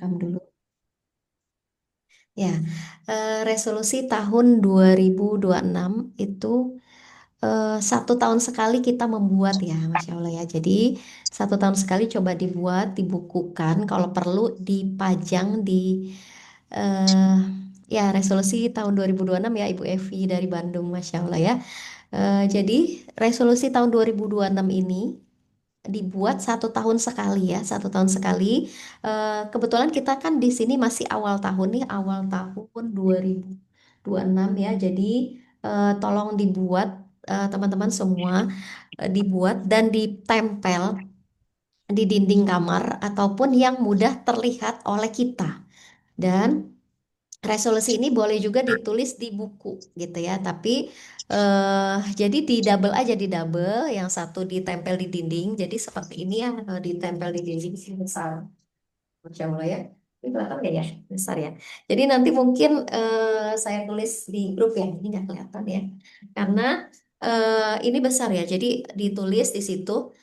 rekam dulu. Ya, resolusi tahun 2026 itu 1 tahun sekali kita membuat ya, Masya Allah ya. Jadi 1 tahun sekali coba dibuat, dibukukan, kalau perlu dipajang di eh, ya resolusi tahun 2026 ya Ibu Evi dari Bandung, Masya Allah ya. Jadi resolusi tahun 2026 ini dibuat 1 tahun sekali ya, 1 tahun sekali. Kebetulan kita kan di sini masih awal tahun nih, awal tahun 2026 ya. Jadi tolong dibuat teman-teman semua dibuat dan ditempel di dinding kamar ataupun yang mudah terlihat oleh kita. Dan resolusi ini boleh juga ditulis di buku gitu ya, tapi jadi di double aja, di double, yang satu ditempel di dinding, jadi seperti ini ya, ditempel di dinding sih besar. Masya Allah ya. Ini kelihatan nggak ya? Besar ya. Jadi nanti mungkin saya tulis di grup ya. Ini nggak kelihatan ya. Karena ini besar ya. Jadi ditulis di situ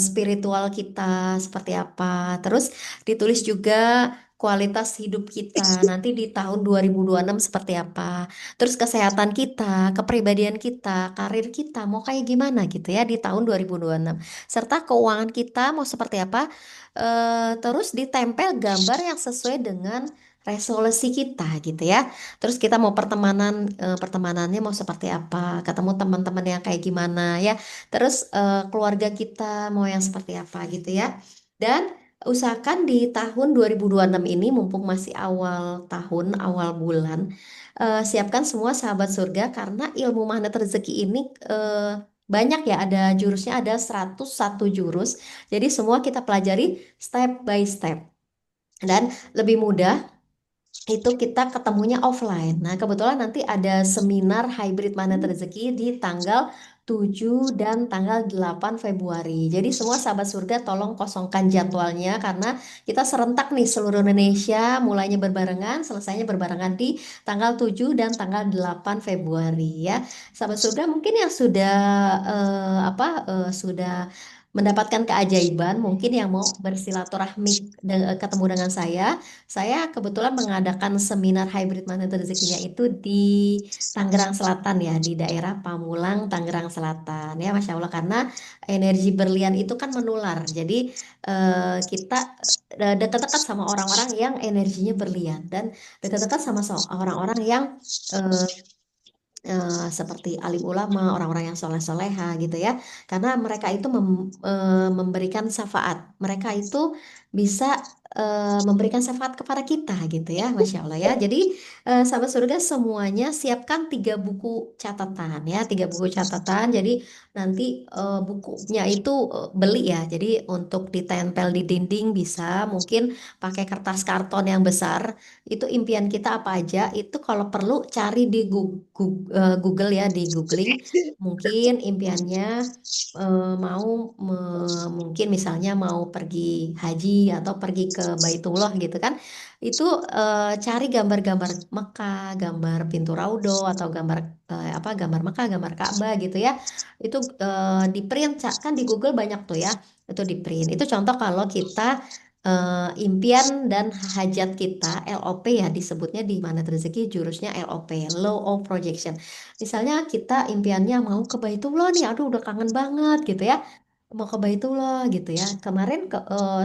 spiritual kita seperti apa. Terus ditulis juga kualitas hidup kita nanti di tahun 2026 seperti apa. Terus kesehatan kita, kepribadian kita, karir kita mau kayak gimana gitu ya di tahun 2026. Serta keuangan kita mau seperti apa. Terus ditempel gambar yang sesuai dengan resolusi kita gitu ya. Terus kita mau pertemanannya mau seperti apa, ketemu teman-teman yang kayak gimana ya. Terus keluarga kita mau yang seperti apa gitu ya. Dan usahakan di tahun 2026 ini mumpung masih awal tahun, awal bulan, siapkan semua sahabat surga karena ilmu magnet rezeki ini banyak ya, ada jurusnya, ada 101 jurus. Jadi semua kita pelajari step by step. Dan lebih mudah itu kita ketemunya offline. Nah, kebetulan nanti ada seminar hybrid Magnet Rezeki di tanggal 7 dan tanggal 8 Februari. Jadi semua sahabat surga tolong kosongkan jadwalnya karena kita serentak nih seluruh Indonesia, mulainya berbarengan, selesainya berbarengan di tanggal 7 dan tanggal 8 Februari ya. Sahabat surga mungkin yang sudah sudah mendapatkan keajaiban, mungkin yang mau bersilaturahmi ketemu dengan saya kebetulan mengadakan seminar hybrid magnet rezekinya itu di Tangerang Selatan ya, di daerah Pamulang, Tangerang Selatan ya, Masya Allah, karena energi berlian itu kan menular. Jadi kita dekat-dekat sama orang-orang yang energinya berlian dan dekat-dekat sama orang-orang yang eh, seperti alim ulama, orang-orang yang soleh-soleha gitu ya. Karena mereka itu memberikan syafaat. Mereka itu bisa memberikan syafaat kepada kita gitu ya, Masya Allah ya. Jadi sahabat surga semuanya siapkan 3 buku catatan ya, 3 buku catatan. Jadi nanti bukunya itu beli ya. Jadi untuk ditempel di dinding bisa, mungkin pakai kertas karton yang besar. Itu impian kita apa aja, itu kalau perlu cari di Google ya, di googling mungkin impiannya mau mungkin misalnya mau pergi haji atau pergi ke Baitullah gitu kan, itu cari gambar-gambar Mekah, gambar pintu Raudo atau gambar gambar Mekah, gambar Ka'bah gitu ya. Itu di print, kan di Google banyak tuh ya, itu di print. Itu contoh kalau kita impian dan hajat kita, LOP ya disebutnya di Magnet Rezeki, jurusnya LOP, Law of Projection. Misalnya kita impiannya mau ke Baitullah nih, aduh udah kangen banget gitu ya, mau ke Baitullah gitu ya. Kemarin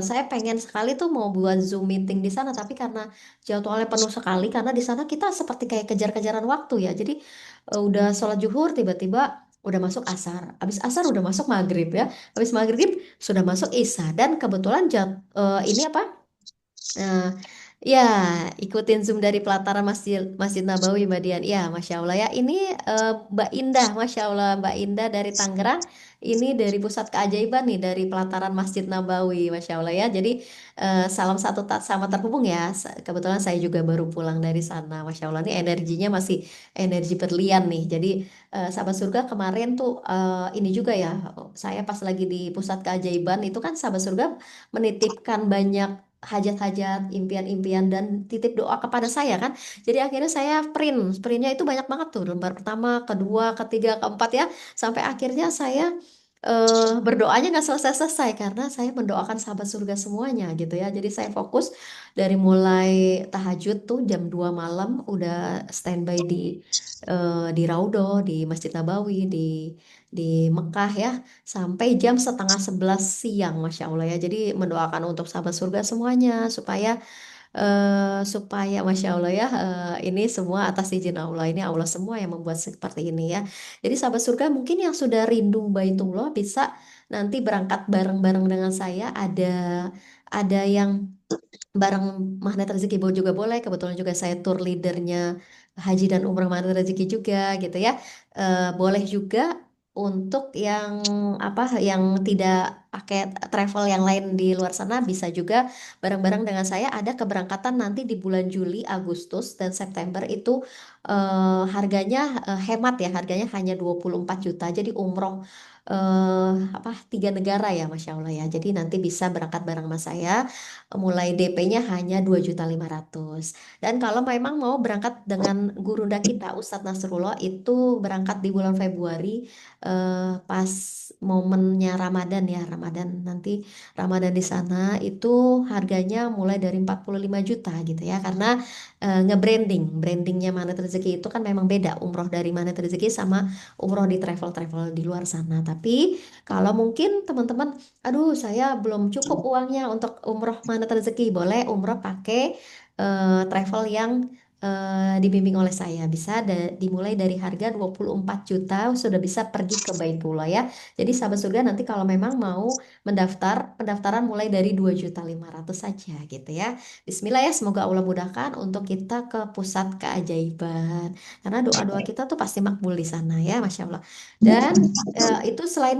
saya pengen sekali tuh mau buat Zoom meeting di sana, tapi karena jadwalnya penuh sekali, karena di sana kita seperti kayak kejar-kejaran waktu ya. Jadi udah sholat zuhur tiba-tiba udah masuk asar, habis asar udah masuk maghrib ya, habis maghrib sudah masuk isya, dan kebetulan ini apa? Nah, ya, ikutin Zoom dari pelataran Masjid Masjid Nabawi, Mbak Dian. Ya, Masya Allah ya. Ini Mbak Indah, Masya Allah, Mbak Indah dari Tangerang. Ini dari pusat keajaiban nih, dari pelataran Masjid Nabawi, Masya Allah ya. Jadi salam satu tak sama terhubung ya. Kebetulan saya juga baru pulang dari sana, Masya Allah. Nih energinya masih energi berlian nih. Jadi sahabat surga kemarin tuh ini juga ya. Saya pas lagi di pusat keajaiban itu kan sahabat surga menitipkan banyak hajat-hajat, impian-impian dan titip doa kepada saya kan. Jadi akhirnya saya printnya itu banyak banget tuh, lembar pertama, kedua, ketiga, keempat ya, sampai akhirnya saya berdoanya nggak selesai-selesai karena saya mendoakan sahabat surga semuanya gitu ya. Jadi saya fokus dari mulai tahajud tuh jam 2 malam udah standby di Raudhah, di Masjid Nabawi, di Mekah ya, sampai jam setengah 11 siang, Masya Allah ya. Jadi mendoakan untuk sahabat surga semuanya supaya Masya Allah ya, ini semua atas izin Allah, ini Allah semua yang membuat seperti ini ya. Jadi sahabat surga mungkin yang sudah rindu Baitullah bisa nanti berangkat bareng-bareng dengan saya. Ada yang bareng Magnet Rezeki juga boleh. Kebetulan juga saya tour leadernya Haji dan Umrah Magnet Rezeki juga gitu ya. Boleh juga untuk yang apa yang tidak pakai travel yang lain di luar sana bisa juga bareng-bareng dengan saya. Ada keberangkatan nanti di bulan Juli, Agustus dan September itu harganya hemat ya, harganya hanya 24 juta. Jadi umroh apa 3 negara ya, Masya Allah ya. Jadi nanti bisa berangkat bareng sama saya, mulai DP-nya hanya 2.500.000. Dan kalau memang mau berangkat dengan gurunda kita Ustadz Nasrullah itu berangkat di bulan Februari, pas momennya Ramadan ya, Ramadan nanti, Ramadan di sana itu harganya mulai dari 45 juta gitu ya, karena brandingnya Manet Rezeki itu kan memang beda, umroh dari Manet Rezeki sama umroh di travel-travel di luar sana. Tapi kalau mungkin teman-teman, aduh saya belum cukup uangnya untuk umroh Manet Rezeki, boleh umroh pakai travel yang dibimbing oleh saya. Bisa dimulai dari harga 24 juta sudah bisa pergi ke Baitullah ya. Jadi sahabat surga nanti kalau memang mau mendaftar, pendaftaran mulai dari 2.500.000 saja gitu ya. Bismillah ya, semoga Allah mudahkan untuk kita ke pusat keajaiban. Karena doa-doa kita tuh pasti makbul di sana ya, Masya Allah. Dan itu selain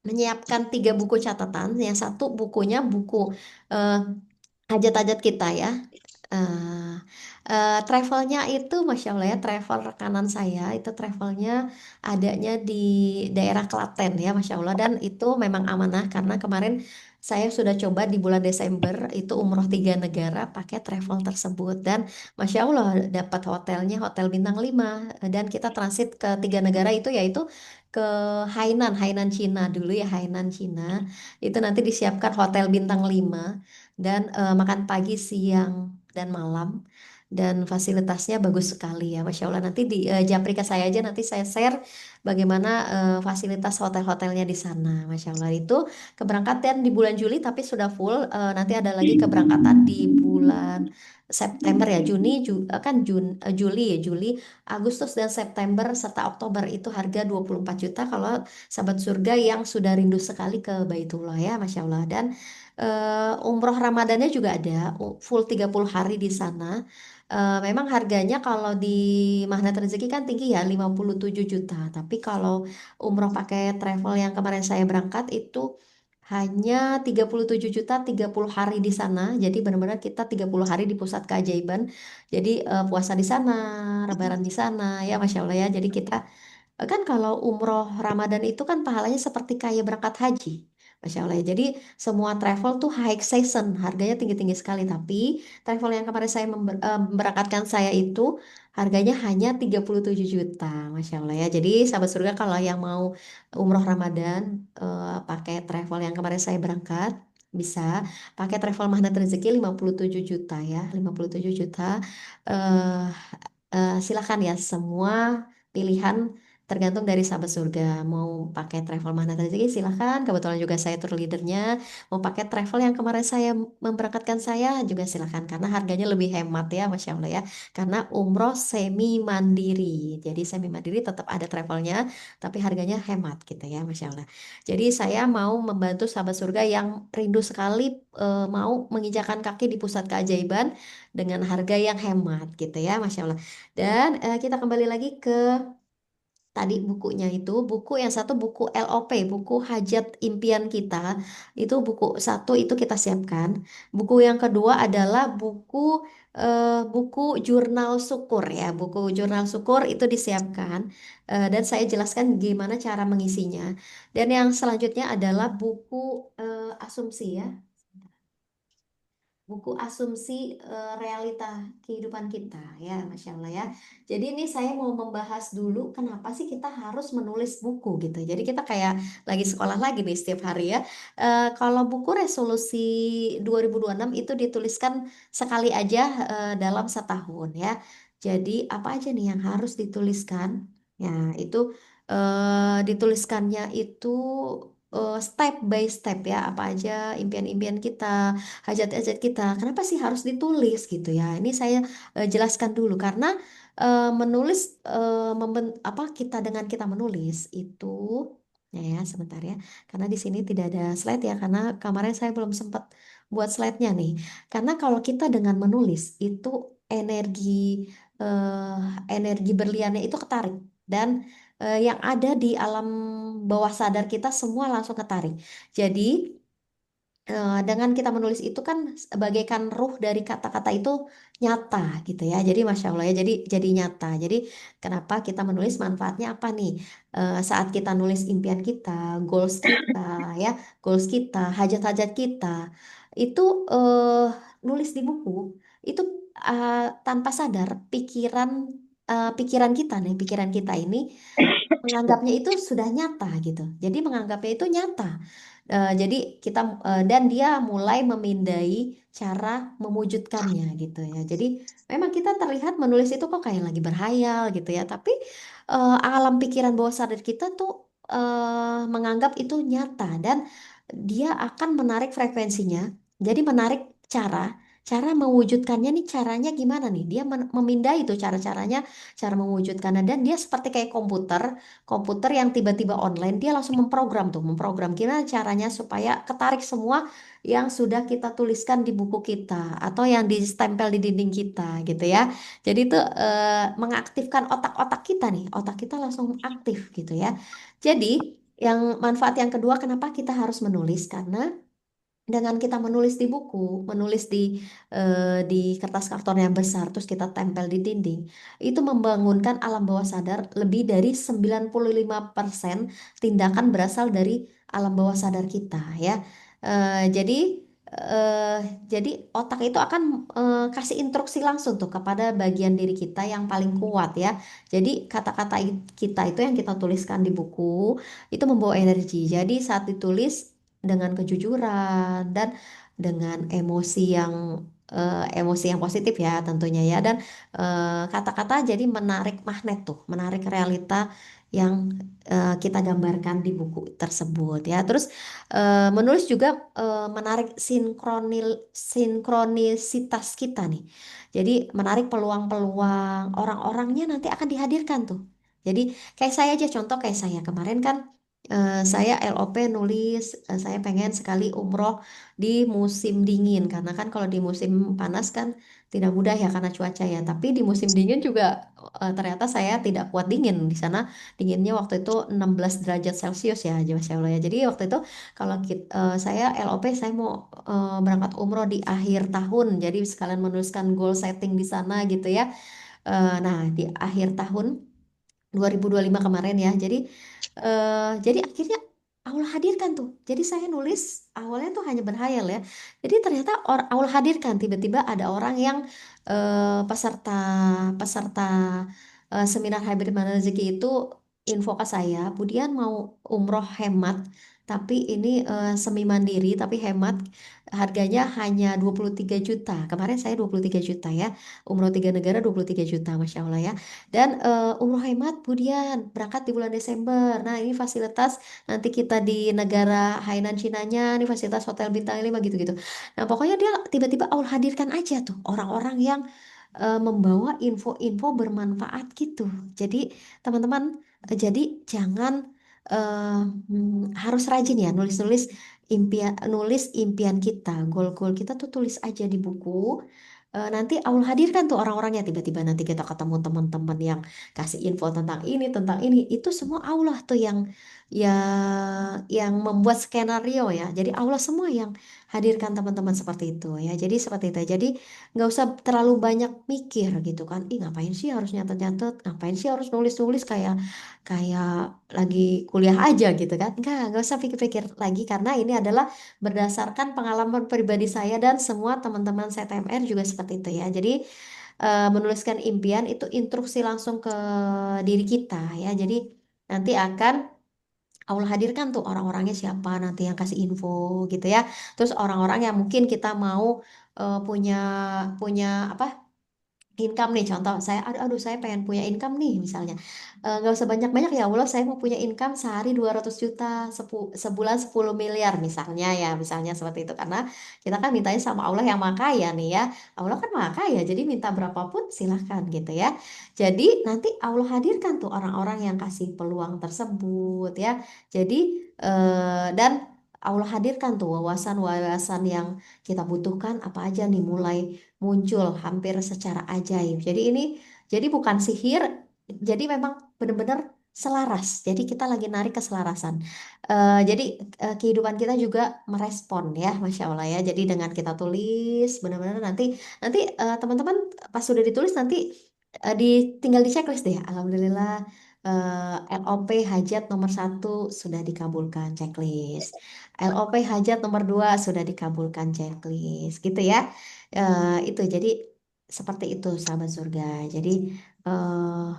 menyiapkan 3 buku catatan, yang satu bukunya buku eh, hajat-hajat kita ya. eh Travelnya itu Masya Allah ya, travel rekanan saya itu travelnya adanya di daerah Klaten ya, Masya Allah. Dan itu memang amanah karena kemarin saya sudah coba di bulan Desember itu umroh 3 negara pakai travel tersebut. Dan Masya Allah dapat hotelnya hotel bintang 5. Dan kita transit ke 3 negara itu, yaitu ke Hainan Cina dulu ya, Hainan Cina. Itu nanti disiapkan hotel bintang 5 dan makan pagi, siang, dan malam, dan fasilitasnya bagus sekali ya, Masya Allah. Nanti di japri ke saya aja, nanti saya share bagaimana fasilitas hotel-hotelnya di sana, Masya Allah. Itu keberangkatan di bulan Juli tapi sudah full. Nanti ada lagi keberangkatan di bulan September ya, Juli ya, Juli, Agustus dan September serta Oktober itu harga 24 juta kalau sahabat surga yang sudah rindu sekali ke Baitullah ya, Masya Allah. Dan umroh Ramadannya juga ada, full 30 hari di sana. Memang harganya kalau di Magnet Rezeki kan tinggi ya, 57 juta. Tapi kalau umroh pakai travel yang kemarin saya berangkat itu hanya 37 juta, 30 hari di sana. Jadi benar-benar kita 30 hari di pusat keajaiban. Jadi puasa di sana, Lebaran di sana ya, Masya Allah ya. Jadi kita kan kalau umroh Ramadan itu kan pahalanya seperti kayak berangkat haji. Masya Allah ya. Jadi semua travel tuh high season, harganya tinggi-tinggi sekali. Tapi travel yang kemarin saya memberangkatkan saya itu harganya hanya 37 juta. Masya Allah ya. Jadi sahabat surga kalau yang mau umroh Ramadan pakai travel yang kemarin saya berangkat, bisa pakai travel Magnet Rezeki 57 juta ya. 57 juta. eh Silakan ya, semua pilihan tergantung dari sahabat surga. Mau pakai travel mana rezeki silakan. Kebetulan juga saya tour leadernya. Mau pakai travel yang kemarin saya memberangkatkan saya juga silakan karena harganya lebih hemat ya, Masya Allah ya. Karena umroh semi mandiri. Jadi semi mandiri tetap ada travelnya, tapi harganya hemat gitu ya, Masya Allah. Jadi saya mau membantu sahabat surga yang rindu sekali mau menginjakan kaki di pusat keajaiban dengan harga yang hemat gitu ya, Masya Allah. Dan kita kembali lagi ke tadi bukunya itu, buku yang satu buku LOP, buku Hajat Impian Kita, itu buku satu itu kita siapkan. Buku yang kedua adalah buku Jurnal Syukur ya, buku Jurnal Syukur itu disiapkan. Dan saya jelaskan gimana cara mengisinya. Dan yang selanjutnya adalah buku asumsi ya. buku asumsi realita kehidupan kita ya, Masya Allah ya. Jadi ini saya mau membahas dulu kenapa sih kita harus menulis buku gitu. Jadi kita kayak lagi sekolah lagi nih setiap hari ya. Kalau buku resolusi 2026 itu dituliskan sekali aja dalam setahun ya. Jadi apa aja nih yang harus dituliskan? Ya itu dituliskannya itu step by step ya, apa aja impian-impian kita, hajat-hajat kita. Kenapa sih harus ditulis gitu ya? Ini saya jelaskan dulu karena menulis apa kita dengan kita menulis itu ya, sebentar ya. Karena di sini tidak ada slide ya karena kemarin saya belum sempat buat slide-nya nih. Karena kalau kita dengan menulis itu energi eh, energi berliannya itu ketarik dan yang ada di alam bawah sadar kita semua langsung ketarik. Jadi dengan kita menulis itu kan bagaikan ruh dari kata-kata itu nyata gitu ya. Jadi Masya Allah ya, jadi nyata. Jadi kenapa kita menulis manfaatnya apa nih? Saat kita nulis impian kita, goals kita ya, goals kita, hajat-hajat kita, itu eh, nulis di buku itu eh, tanpa sadar pikiran kita nih, pikiran kita ini menganggapnya itu sudah nyata gitu. Jadi menganggapnya itu nyata. Jadi kita dan dia mulai memindai cara mewujudkannya gitu ya. Jadi memang kita terlihat menulis itu kok kayak lagi berhayal gitu ya. Tapi alam pikiran bawah sadar kita tuh menganggap itu nyata dan dia akan menarik frekuensinya. Jadi menarik cara cara mewujudkannya nih caranya gimana nih? Dia memindai itu cara-caranya cara mewujudkannya dan dia seperti kayak komputer yang tiba-tiba online dia langsung memprogram gimana caranya supaya ketarik semua yang sudah kita tuliskan di buku kita atau yang ditempel di dinding kita gitu ya. Jadi itu mengaktifkan otak-otak kita nih, otak kita langsung aktif gitu ya. Jadi yang manfaat yang kedua kenapa kita harus menulis karena dengan kita menulis di buku, menulis di kertas karton yang besar, terus kita tempel di dinding, itu membangunkan alam bawah sadar lebih dari 95% tindakan berasal dari alam bawah sadar kita ya. Jadi eh, jadi otak itu akan kasih instruksi langsung tuh kepada bagian diri kita yang paling kuat ya. Jadi kata-kata kita itu yang kita tuliskan di buku itu membawa energi. Jadi saat ditulis dengan kejujuran dan dengan emosi yang positif ya tentunya ya dan kata-kata jadi menarik magnet tuh menarik realita yang kita gambarkan di buku tersebut ya terus menulis juga menarik sinkronisitas kita nih jadi menarik peluang-peluang orang-orangnya nanti akan dihadirkan tuh jadi kayak saya aja contoh kayak saya kemarin kan saya LOP nulis, saya pengen sekali umroh di musim dingin karena kan kalau di musim panas kan tidak mudah ya karena cuaca ya. Tapi di musim dingin juga ternyata saya tidak kuat dingin di sana dinginnya waktu itu 16 derajat Celcius ya, Masya Allah ya. Jadi waktu itu kalau saya LOP saya mau berangkat umroh di akhir tahun, jadi sekalian menuliskan goal setting di sana gitu ya. Nah di akhir tahun 2025 kemarin ya. Jadi akhirnya Allah hadirkan tuh. Jadi saya nulis awalnya tuh hanya berhayal ya. Jadi ternyata Allah hadirkan tiba-tiba ada orang yang peserta peserta seminar hybrid mana rezeki itu info ke saya, Budian mau umroh hemat tapi ini semi mandiri tapi hemat harganya hanya 23 juta. Kemarin saya 23 juta ya. Umroh 3 negara 23 juta Masya Allah ya. Dan umroh hemat Budian berangkat di bulan Desember. Nah ini fasilitas nanti kita di negara Hainan Cinanya, ini fasilitas hotel bintang 5 gitu-gitu. Nah pokoknya dia tiba-tiba Allah hadirkan aja tuh orang-orang yang membawa info-info bermanfaat gitu. Jadi teman-teman, jadi jangan harus rajin ya nulis impian kita, goal-goal kita tuh tulis aja di buku. Nanti Allah hadirkan tuh orang-orangnya tiba-tiba nanti kita ketemu teman-teman yang kasih info tentang ini itu semua Allah tuh yang ya yang membuat skenario ya. Jadi Allah semua yang hadirkan teman-teman seperti itu ya. Jadi seperti itu. Jadi nggak usah terlalu banyak mikir gitu kan. Ih ngapain sih harus nyatet-nyatet? Ngapain sih harus nulis-nulis kayak kayak lagi kuliah aja gitu kan? Nggak usah pikir-pikir lagi karena ini adalah berdasarkan pengalaman pribadi saya dan semua teman-teman CTMR juga seperti itu ya. Jadi menuliskan impian itu instruksi langsung ke diri kita ya. Jadi nanti akan Allah hadirkan tuh orang-orangnya siapa nanti yang kasih info gitu ya. Terus orang-orang yang mungkin kita mau punya punya apa income nih contoh saya aduh saya pengen punya income nih misalnya. Nggak usah banyak-banyak ya Allah saya mau punya income sehari 200 juta sebulan 10 miliar misalnya ya misalnya seperti itu karena kita kan mintanya sama Allah yang maha kaya nih ya. Allah kan maha kaya jadi minta berapapun silahkan gitu ya. Jadi nanti Allah hadirkan tuh orang-orang yang kasih peluang tersebut ya. Jadi dan Allah hadirkan tuh wawasan-wawasan yang kita butuhkan apa aja nih mulai muncul hampir secara ajaib. Jadi bukan sihir, jadi memang benar-benar selaras. Jadi kita lagi narik keselarasan. Jadi kehidupan kita juga merespon ya, Masya Allah ya. Jadi dengan kita tulis, benar-benar nanti nanti teman-teman pas sudah ditulis nanti tinggal di checklist deh. Alhamdulillah. LOP hajat nomor satu sudah dikabulkan checklist. LOP hajat nomor dua sudah dikabulkan checklist gitu ya. Itu jadi seperti itu sahabat surga. Jadi eh,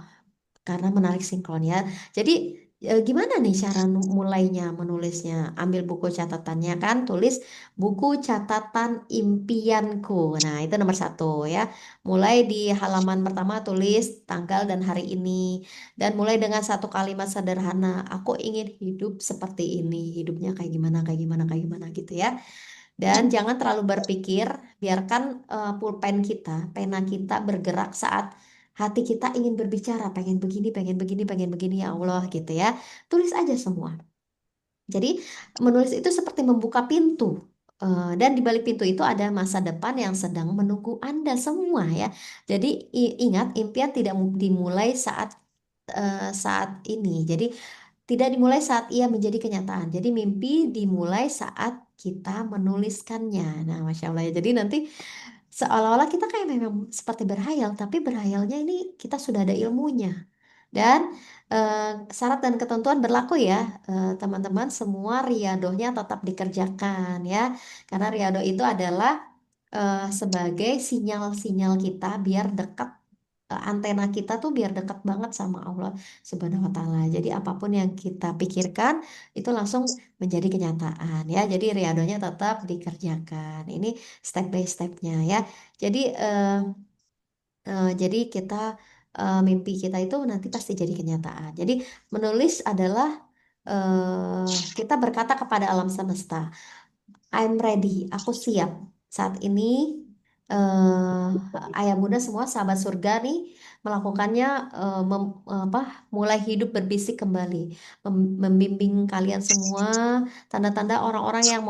karena menarik sinkron ya. Jadi gimana nih cara mulainya menulisnya? Ambil buku catatannya kan, tulis buku catatan impianku. Nah itu nomor satu ya. Mulai di halaman pertama tulis tanggal dan hari ini. Dan mulai dengan satu kalimat sederhana. Aku ingin hidup seperti ini. Hidupnya kayak gimana, kayak gimana, kayak gimana gitu ya. Dan jangan terlalu berpikir, biarkan pulpen kita, pena kita bergerak saat hati kita ingin berbicara, pengen begini ya Allah gitu ya. Tulis aja semua. Jadi menulis itu seperti membuka pintu. Dan di balik pintu itu ada masa depan yang sedang menunggu Anda semua ya. Jadi ingat impian tidak dimulai saat ini. Jadi tidak dimulai saat ia menjadi kenyataan. Jadi mimpi dimulai saat kita menuliskannya. Nah, Masya Allah ya. Jadi nanti seolah-olah kita kayak memang seperti berhayal, tapi berhayalnya ini kita sudah ada ilmunya. Dan syarat dan ketentuan berlaku ya, teman-teman. Semua riadohnya tetap dikerjakan ya. Karena riado itu adalah sebagai sinyal-sinyal kita biar dekat antena kita tuh biar dekat banget sama Allah Subhanahu wa taala. Jadi apapun yang kita pikirkan itu langsung menjadi kenyataan ya. Jadi riadonya tetap dikerjakan. Ini step by stepnya ya. Jadi jadi kita mimpi kita itu nanti pasti jadi kenyataan. Jadi menulis adalah kita berkata kepada alam semesta. I'm ready, aku siap. Saat ini ayah bunda semua sahabat surga nih melakukannya apa mulai hidup berbisik kembali, membimbing kalian semua tanda-tanda orang-orang yang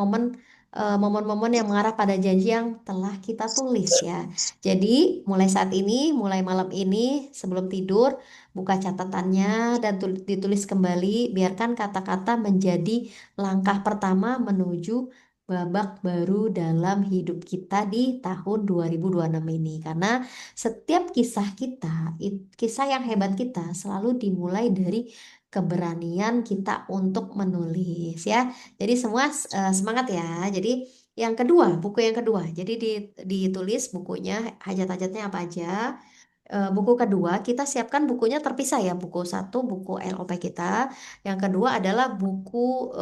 momen-momen yang mengarah pada janji yang telah kita tulis ya. Jadi mulai saat ini, mulai malam ini sebelum tidur buka catatannya dan ditulis kembali, biarkan kata-kata menjadi langkah pertama menuju babak baru dalam hidup kita di tahun 2026 ini karena setiap kisah kita kisah yang hebat kita selalu dimulai dari keberanian kita untuk menulis ya jadi semua semangat ya jadi yang kedua buku yang kedua jadi ditulis bukunya hajat-hajatnya apa aja. Buku kedua kita siapkan bukunya terpisah ya buku satu buku LOP kita yang kedua adalah buku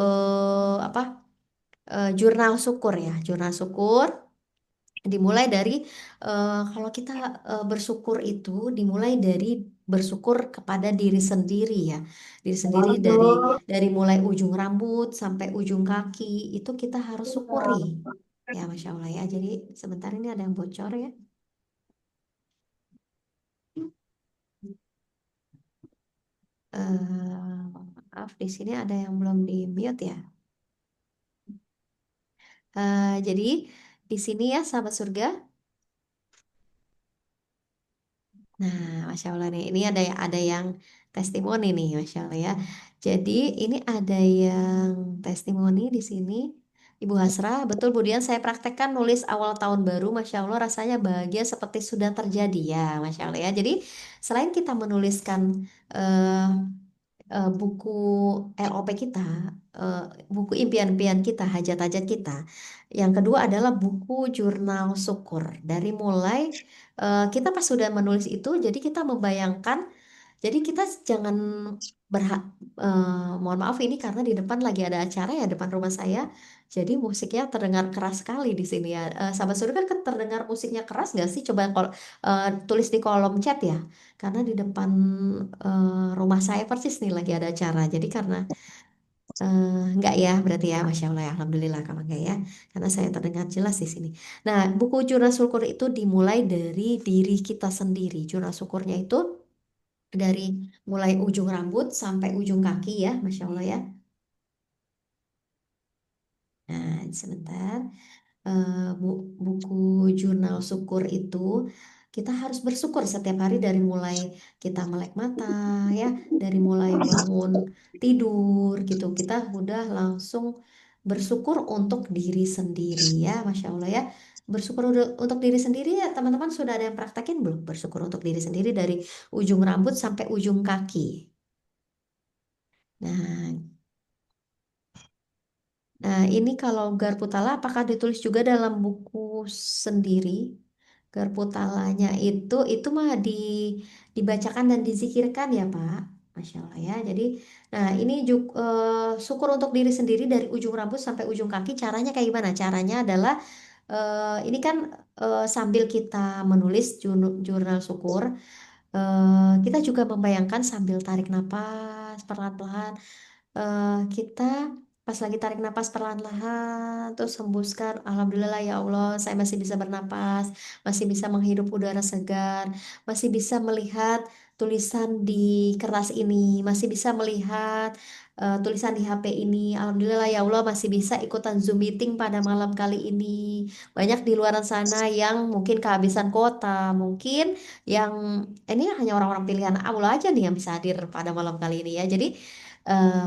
apa jurnal syukur ya, jurnal syukur dimulai dari kalau kita bersyukur itu dimulai dari bersyukur kepada diri sendiri ya, diri sendiri dari mulai ujung rambut sampai ujung kaki itu kita harus syukuri ya, Masya Allah ya. Jadi sebentar ini ada yang bocor ya. Maaf di sini ada yang belum di mute ya. Jadi di sini ya sahabat surga. Nah, Masya Allah nih, ini ada yang testimoni nih, Masya Allah ya. Jadi ini ada yang testimoni di sini. Ibu Hasra, betul Bu Dian, saya praktekkan nulis awal tahun baru, Masya Allah rasanya bahagia seperti sudah terjadi ya, Masya Allah ya. Jadi selain kita menuliskan eh, buku LOP kita, eh, buku impian-impian kita, hajat-hajat kita. Yang kedua adalah buku jurnal syukur. Dari mulai kita pas sudah menulis itu, jadi kita membayangkan, jadi kita jangan berhak, mohon maaf ini karena di depan lagi ada acara ya depan rumah saya, jadi musiknya terdengar keras sekali di sini ya. Sahabat Surga kan terdengar musiknya keras nggak sih? Coba tulis di kolom chat ya. Karena di depan rumah saya persis nih lagi ada acara. Jadi karena enggak ya berarti ya, Masya Allah ya, Alhamdulillah kalau enggak ya. Karena saya terdengar jelas di sini. Nah, buku jurnal syukur itu dimulai dari diri kita sendiri. Jurnal syukurnya itu dari mulai ujung rambut sampai ujung kaki ya, Masya Allah ya. Nah, sebentar. Buku jurnal syukur itu kita harus bersyukur setiap hari dari mulai kita melek mata ya, dari mulai bangun tidur gitu kita udah langsung bersyukur untuk diri sendiri ya, Masya Allah ya. Bersyukur untuk diri sendiri ya, teman-teman sudah ada yang praktekin belum bersyukur untuk diri sendiri dari ujung rambut sampai ujung kaki? Nah, ini kalau Garputala apakah ditulis juga dalam buku sendiri? Garputalanya itu mah dibacakan dan dizikirkan ya Pak. Masya Allah ya. Jadi, nah ini juga syukur untuk diri sendiri dari ujung rambut sampai ujung kaki. Caranya kayak gimana? Caranya adalah ini kan sambil kita menulis jurnal syukur, kita juga membayangkan sambil tarik napas perlahan-lahan, kita pas lagi tarik napas perlahan-lahan terus hembuskan, Alhamdulillah ya Allah saya masih bisa bernapas, masih bisa menghirup udara segar, masih bisa melihat tulisan di kertas ini, masih bisa melihat tulisan di HP ini, Alhamdulillah ya Allah masih bisa ikutan Zoom meeting pada malam kali ini. Banyak di luar sana yang mungkin kehabisan kuota, mungkin yang ini hanya orang-orang pilihan Allah aja nih yang bisa hadir pada malam kali ini ya. Jadi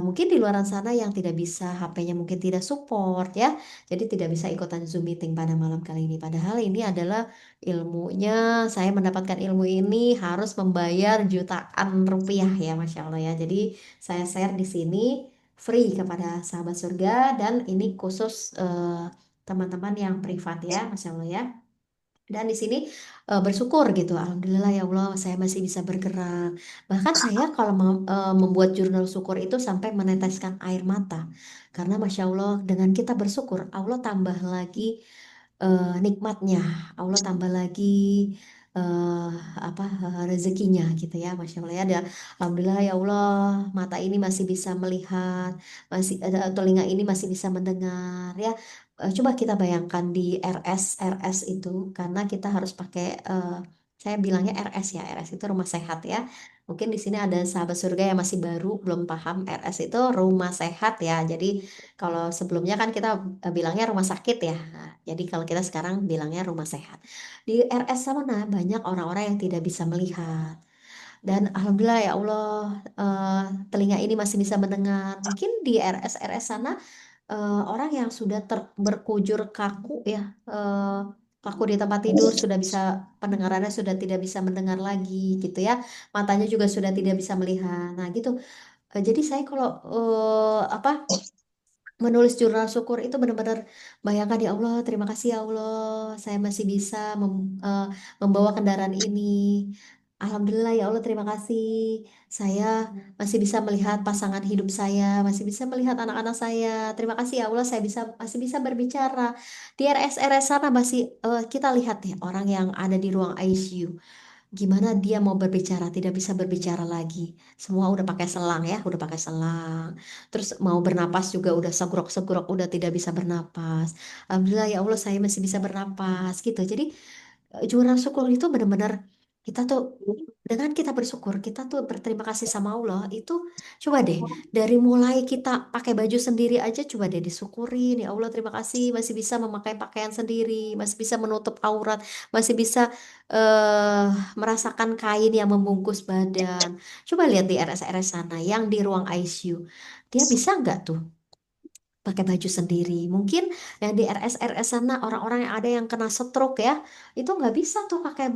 mungkin di luar sana yang tidak bisa, HP-nya mungkin tidak support ya, jadi tidak bisa ikutan Zoom meeting pada malam kali ini. Padahal ini adalah ilmunya, saya mendapatkan ilmu ini harus membayar jutaan rupiah ya, Masya Allah ya. Jadi saya share di sini free kepada sahabat surga dan ini khusus teman-teman yang privat ya, Masya Allah ya. Dan di sini bersyukur gitu, Alhamdulillah ya Allah, saya masih bisa bergerak. Bahkan saya kalau membuat jurnal syukur itu sampai meneteskan air mata. Karena Masya Allah, dengan kita bersyukur, Allah tambah lagi nikmatnya, Allah tambah lagi eh, apa rezekinya gitu ya, Masya Allah ya. Alhamdulillah ya Allah, mata ini masih bisa melihat, masih telinga ini masih bisa mendengar ya. Coba kita bayangkan di RS itu, karena kita harus pakai saya bilangnya RS ya, RS itu rumah sehat ya. Mungkin di sini ada sahabat surga yang masih baru belum paham, RS itu rumah sehat ya. Jadi kalau sebelumnya kan kita bilangnya rumah sakit ya. Nah, jadi kalau kita sekarang bilangnya rumah sehat. Di RS sana banyak orang-orang yang tidak bisa melihat. Dan Alhamdulillah ya Allah, eh, telinga ini masih bisa mendengar. Mungkin di RS sana orang yang sudah berkujur kaku ya, kaku di tempat tidur sudah bisa, pendengarannya sudah tidak bisa mendengar lagi gitu ya. Matanya juga sudah tidak bisa melihat. Nah gitu. Jadi saya kalau apa menulis jurnal syukur itu benar-benar bayangkan ya Allah, terima kasih ya Allah, saya masih bisa membawa kendaraan ini. Alhamdulillah ya Allah, terima kasih. Saya masih bisa melihat pasangan hidup saya, masih bisa melihat anak-anak saya. Terima kasih ya Allah, saya masih bisa berbicara. Di RS sana masih kita lihat ya orang yang ada di ruang ICU. Gimana dia mau berbicara, tidak bisa berbicara lagi. Semua udah pakai selang ya, udah pakai selang. Terus mau bernapas juga udah segrok-segrok, udah tidak bisa bernapas. Alhamdulillah ya Allah saya masih bisa bernapas gitu. Jadi jurnal syukur itu benar-benar Kita tuh dengan kita bersyukur, kita tuh berterima kasih sama Allah, itu coba deh dari mulai kita pakai baju sendiri aja coba deh disyukurin ya Allah terima kasih masih bisa memakai pakaian sendiri, masih bisa menutup aurat, masih bisa eh merasakan kain yang membungkus badan. Coba lihat di RS-RS sana yang di ruang ICU. Dia bisa nggak tuh pakai baju sendiri. Mungkin yang di RS-RS sana orang-orang yang ada yang kena stroke ya, itu nggak bisa tuh pakai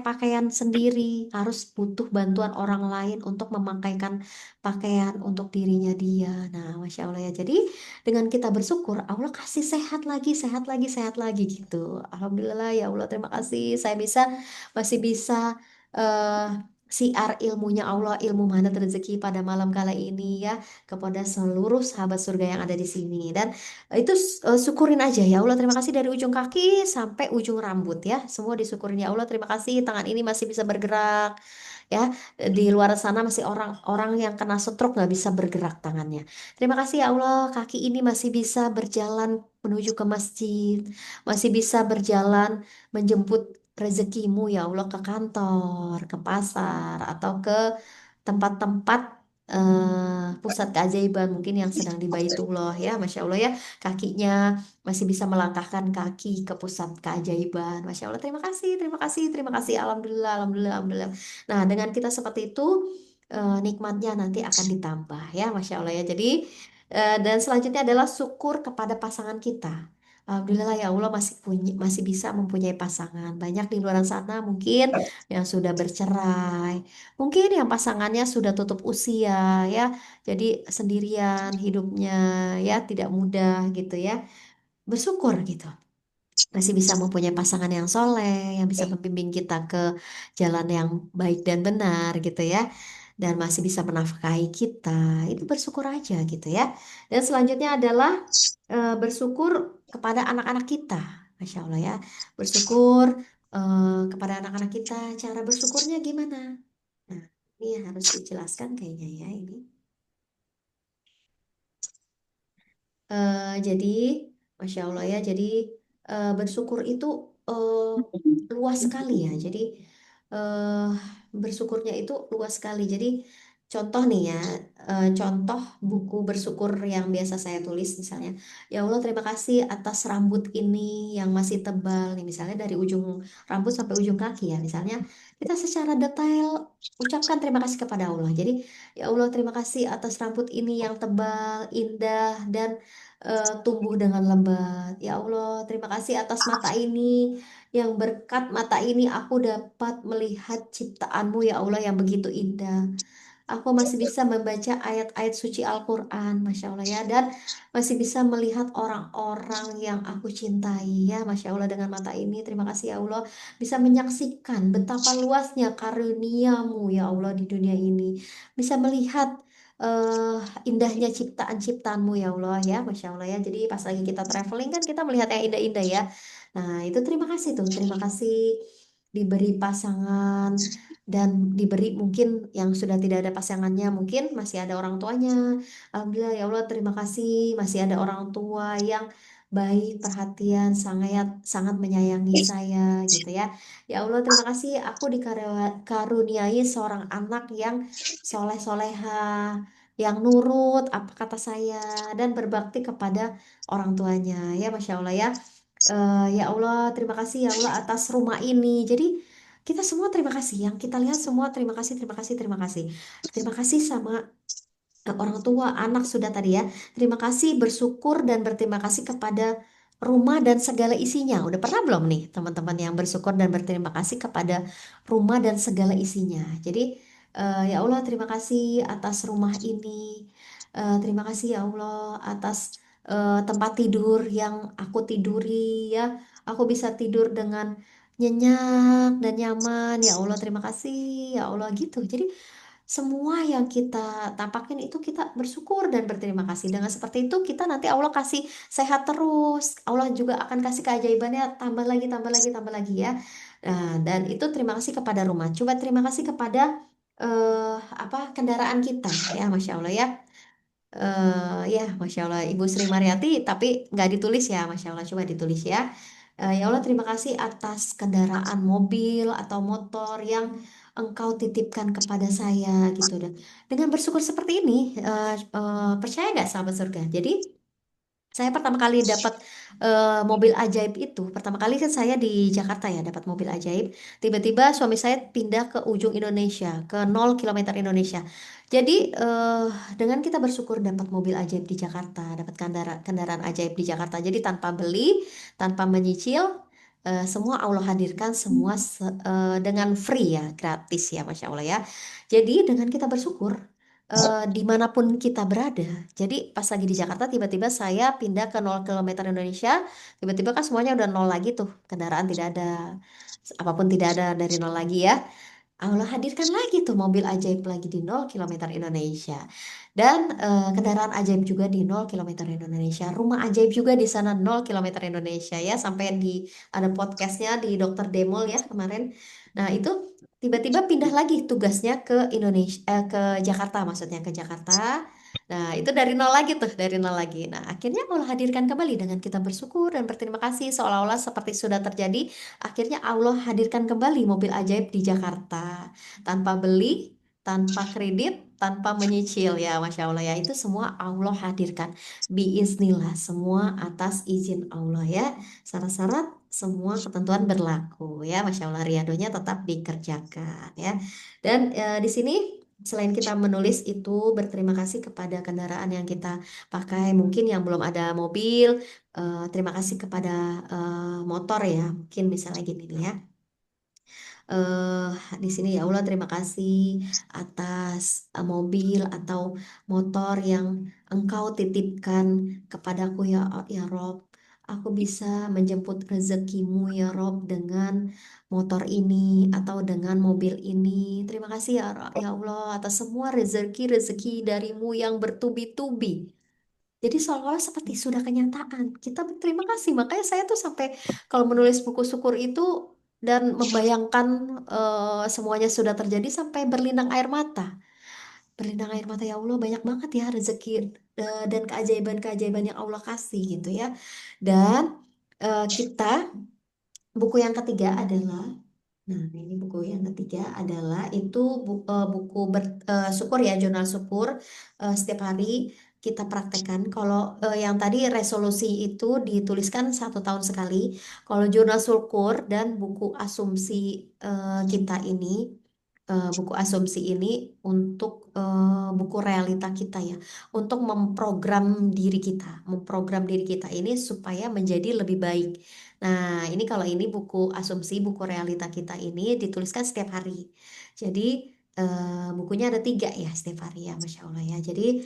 pakaian sendiri, harus butuh bantuan orang lain untuk memakaikan pakaian untuk dirinya dia. Nah, masya Allah ya. Jadi dengan kita bersyukur, Allah kasih sehat lagi, sehat lagi, sehat lagi gitu. Alhamdulillah ya Allah, terima kasih. Saya masih bisa eh siar ilmunya Allah, ilmu mana rezeki pada malam kala ini ya kepada seluruh sahabat surga yang ada di sini. Dan itu syukurin aja ya Allah terima kasih dari ujung kaki sampai ujung rambut ya. Semua disyukurin ya Allah terima kasih tangan ini masih bisa bergerak ya. Di luar sana masih orang-orang yang kena stroke nggak bisa bergerak tangannya. Terima kasih ya Allah kaki ini masih bisa berjalan menuju ke masjid, masih bisa berjalan menjemput rezekimu ya Allah ke kantor, ke pasar atau ke tempat-tempat pusat keajaiban mungkin yang sedang di Baitullah ya, Masya Allah ya, kakinya masih bisa melangkahkan kaki ke pusat keajaiban, Masya Allah, terima kasih, terima kasih, terima kasih, Alhamdulillah, Alhamdulillah, Alhamdulillah. Nah, dengan kita seperti itu, nikmatnya nanti akan ditambah ya, Masya Allah ya. Jadi, dan selanjutnya adalah syukur kepada pasangan kita. Alhamdulillah ya Allah masih bisa mempunyai pasangan. Banyak di luar sana mungkin yang sudah bercerai, mungkin yang pasangannya sudah tutup usia ya, jadi sendirian hidupnya ya tidak mudah gitu ya. Bersyukur gitu. Masih bisa mempunyai pasangan yang soleh, yang bisa membimbing kita ke jalan yang baik dan benar gitu ya. Dan masih bisa menafkahi kita. Itu bersyukur aja gitu ya. Dan selanjutnya adalah bersyukur kepada anak-anak kita. Masya Allah ya. Bersyukur kepada anak-anak kita. Cara bersyukurnya gimana? Nah, ini harus dijelaskan kayaknya ya ini. Jadi, Masya Allah ya, jadi bersyukur itu eh, luas sekali ya. Jadi, eh, bersyukurnya itu luas sekali. Jadi, contoh nih ya, contoh buku bersyukur yang biasa saya tulis misalnya, ya Allah terima kasih atas rambut ini yang masih tebal nih, misalnya dari ujung rambut sampai ujung kaki ya, misalnya kita secara detail ucapkan terima kasih kepada Allah. Jadi, ya Allah terima kasih atas rambut ini yang tebal, indah, dan tumbuh dengan lebat. Ya Allah, terima kasih atas mata ini, yang berkat mata ini aku dapat melihat ciptaanmu ya Allah yang begitu indah. Aku masih bisa membaca ayat-ayat suci Al-Quran, Masya Allah ya, dan masih bisa melihat orang-orang yang aku cintai ya, Masya Allah dengan mata ini. Terima kasih ya Allah, bisa menyaksikan betapa luasnya karuniamu ya Allah di dunia ini. Bisa melihat eh, indahnya ciptaan-ciptaanmu ya Allah ya, Masya Allah ya. Jadi pas lagi kita traveling kan kita melihat yang indah-indah ya. Nah itu terima kasih tuh, terima kasih diberi pasangan dan diberi mungkin yang sudah tidak ada pasangannya mungkin masih ada orang tuanya. Alhamdulillah ya Allah terima kasih masih ada orang tua yang baik perhatian sangat sangat menyayangi saya gitu ya. Ya Allah terima kasih aku dikaruniai seorang anak yang soleh soleha, yang nurut apa kata saya dan berbakti kepada orang tuanya ya, Masya Allah ya. Ya Allah, terima kasih ya Allah atas rumah ini. Jadi kita semua terima kasih. Yang kita lihat semua terima kasih, terima kasih, terima kasih. Terima kasih sama orang tua, anak sudah tadi ya. Terima kasih, bersyukur dan berterima kasih kepada rumah dan segala isinya. Udah pernah belum nih teman-teman yang bersyukur dan berterima kasih kepada rumah dan segala isinya. Jadi ya Allah terima kasih atas rumah ini. Terima kasih ya Allah atas tempat tidur yang aku tiduri ya. Aku bisa tidur dengan nyenyak dan nyaman. Ya Allah terima kasih ya Allah gitu. Jadi semua yang kita tampakin itu kita bersyukur dan berterima kasih. Dengan seperti itu kita nanti Allah kasih sehat terus. Allah juga akan kasih keajaibannya tambah lagi, tambah lagi, tambah lagi ya. Nah, dan itu terima kasih kepada rumah. Coba terima kasih kepada apa kendaraan kita ya, Masya Allah ya. Ya, Masya Allah Ibu Sri Mariati, tapi nggak ditulis ya, Masya Allah. Coba ditulis ya. Ya Allah, terima kasih atas kendaraan mobil atau motor yang Engkau titipkan kepada saya gitu. Dan dengan bersyukur seperti ini, percaya nggak sahabat surga? Jadi saya pertama kali dapat mobil ajaib itu, pertama kali kan saya di Jakarta ya dapat mobil ajaib. Tiba-tiba suami saya pindah ke ujung Indonesia, ke 0 kilometer Indonesia. Jadi dengan kita bersyukur dapat mobil ajaib di Jakarta, dapat kendaraan ajaib di Jakarta. Jadi tanpa beli, tanpa menyicil, semua Allah hadirkan semua dengan free ya, gratis ya, Masya Allah ya. Jadi dengan kita bersyukur dimanapun kita berada. Jadi pas lagi di Jakarta tiba-tiba saya pindah ke 0 kilometer Indonesia, tiba-tiba kan semuanya udah nol lagi tuh, kendaraan tidak ada, apapun tidak ada dari nol lagi ya. Allah hadirkan lagi tuh mobil ajaib lagi di 0 kilometer Indonesia. Dan kendaraan ajaib juga di 0 kilometer Indonesia. Rumah ajaib juga di sana 0 kilometer Indonesia ya. Sampai ada podcastnya di Dokter Demol ya kemarin. Nah itu tiba-tiba pindah lagi tugasnya ke Indonesia, ke Jakarta maksudnya ke Jakarta. Nah itu dari nol lagi tuh, dari nol lagi. Nah akhirnya Allah hadirkan kembali dengan kita bersyukur dan berterima kasih seolah-olah seperti sudah terjadi. Akhirnya Allah hadirkan kembali mobil ajaib di Jakarta tanpa beli, tanpa kredit, tanpa menyicil ya, Masya Allah ya. Itu semua Allah hadirkan. Biiznillah, semua atas izin Allah ya. Syarat-syarat semua ketentuan berlaku ya, Masya Allah. Riadonya tetap dikerjakan ya. Dan di sini selain kita menulis itu berterima kasih kepada kendaraan yang kita pakai, mungkin yang belum ada mobil, terima kasih kepada motor ya, mungkin misalnya gini nih ya. eh di sini ya Allah terima kasih atas mobil atau motor yang Engkau titipkan kepadaku ya Rob. Aku bisa menjemput rezekimu ya Rob dengan motor ini atau dengan mobil ini. Terima kasih ya Allah atas semua rezeki-rezeki darimu yang bertubi-tubi. Jadi seolah-olah seperti sudah kenyataan. Kita berterima kasih. Makanya saya tuh sampai kalau menulis buku syukur itu dan membayangkan semuanya sudah terjadi sampai berlinang air mata. Berlinang air mata ya Allah banyak banget ya rezeki dan keajaiban-keajaiban yang Allah kasih gitu ya. Dan kita buku yang ketiga adalah, nah ini buku yang ketiga adalah itu buku syukur ya, jurnal syukur. Setiap hari kita praktekkan. Kalau yang tadi resolusi itu dituliskan 1 tahun sekali. Kalau jurnal syukur dan buku asumsi kita ini, buku asumsi ini untuk buku realita kita ya, untuk memprogram diri kita ini supaya menjadi lebih baik. Nah, ini kalau ini buku asumsi, buku realita kita ini dituliskan setiap hari. Jadi bukunya ada 3 ya setiap hari ya, Masya Allah ya. Jadi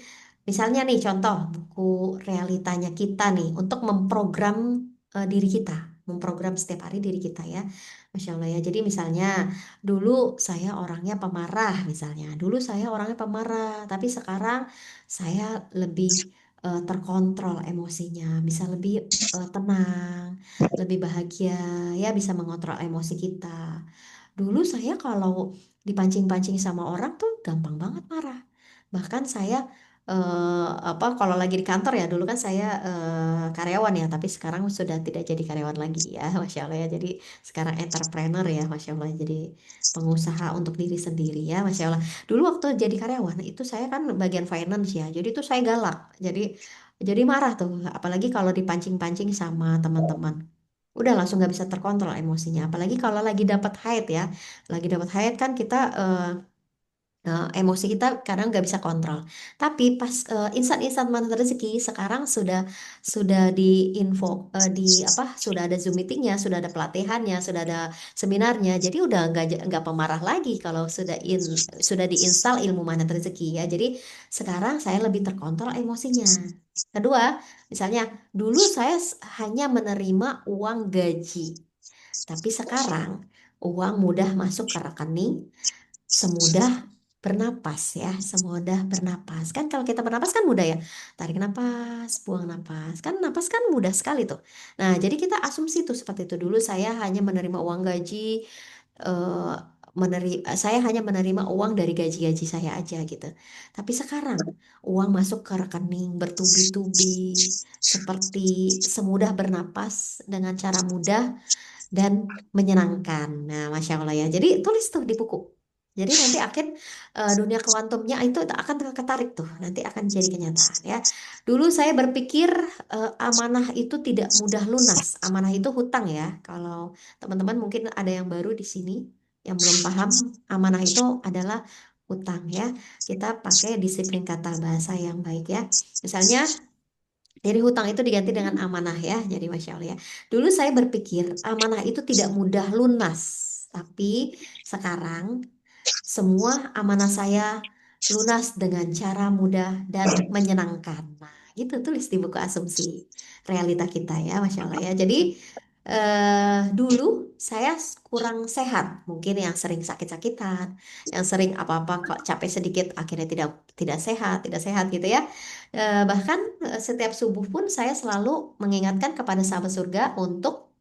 misalnya nih contoh buku realitanya kita nih untuk memprogram diri kita, memprogram setiap hari diri kita ya, Masya Allah ya. Jadi misalnya dulu saya orangnya pemarah misalnya, dulu saya orangnya pemarah, tapi sekarang saya lebih terkontrol emosinya, bisa lebih tenang, lebih bahagia, ya bisa mengontrol emosi kita. Dulu saya kalau dipancing-pancing sama orang tuh gampang banget marah. Bahkan saya apa kalau lagi di kantor ya dulu kan saya karyawan ya, tapi sekarang sudah tidak jadi karyawan lagi ya, Masya Allah ya. Jadi sekarang entrepreneur ya, Masya Allah. Jadi pengusaha untuk diri sendiri ya, Masya Allah. Dulu waktu jadi karyawan itu saya kan bagian finance ya, jadi tuh saya galak. Jadi marah tuh, apalagi kalau dipancing-pancing sama teman-teman. Udah langsung nggak bisa terkontrol emosinya. Apalagi kalau lagi dapat haid ya, lagi dapat haid kan kita emosi kita kadang nggak bisa kontrol. Tapi pas instan-instan mana rezeki sekarang sudah di info di apa sudah ada Zoom meetingnya, sudah ada pelatihannya, sudah ada seminarnya. Jadi udah nggak pemarah lagi kalau sudah diinstal ilmu mana rezeki ya. Jadi sekarang saya lebih terkontrol emosinya. Kedua, misalnya dulu saya hanya menerima uang gaji, tapi sekarang uang mudah masuk ke rekening semudah bernapas ya, semudah bernapas. Kan kalau kita bernapas kan mudah ya. Tarik napas, buang napas. Kan napas kan mudah sekali tuh. Nah, jadi kita asumsi tuh seperti itu. Dulu saya hanya menerima uang gaji, eh, saya hanya menerima uang dari gaji-gaji saya aja gitu. Tapi sekarang uang masuk ke rekening bertubi-tubi, seperti semudah bernapas dengan cara mudah dan menyenangkan. Nah, Masya Allah ya. Jadi tulis tuh di buku. Jadi nanti akhir dunia kuantumnya itu akan ketarik tuh, nanti akan jadi kenyataan ya. Dulu saya berpikir amanah itu tidak mudah lunas. Amanah itu hutang ya. Kalau teman-teman mungkin ada yang baru di sini yang belum paham, amanah itu adalah hutang ya. Kita pakai disiplin kata bahasa yang baik ya. Misalnya jadi hutang itu diganti dengan amanah ya. Jadi Masya Allah ya. Dulu saya berpikir amanah itu tidak mudah lunas. Tapi sekarang semua amanah saya lunas dengan cara mudah dan menyenangkan. Nah, itu tulis di buku Asumsi Realita Kita ya, Masya Allah ya. Jadi dulu saya kurang sehat, mungkin yang sering sakit-sakitan, yang sering apa-apa kok capek sedikit akhirnya tidak sehat gitu ya. Bahkan setiap subuh pun saya selalu mengingatkan kepada sahabat surga untuk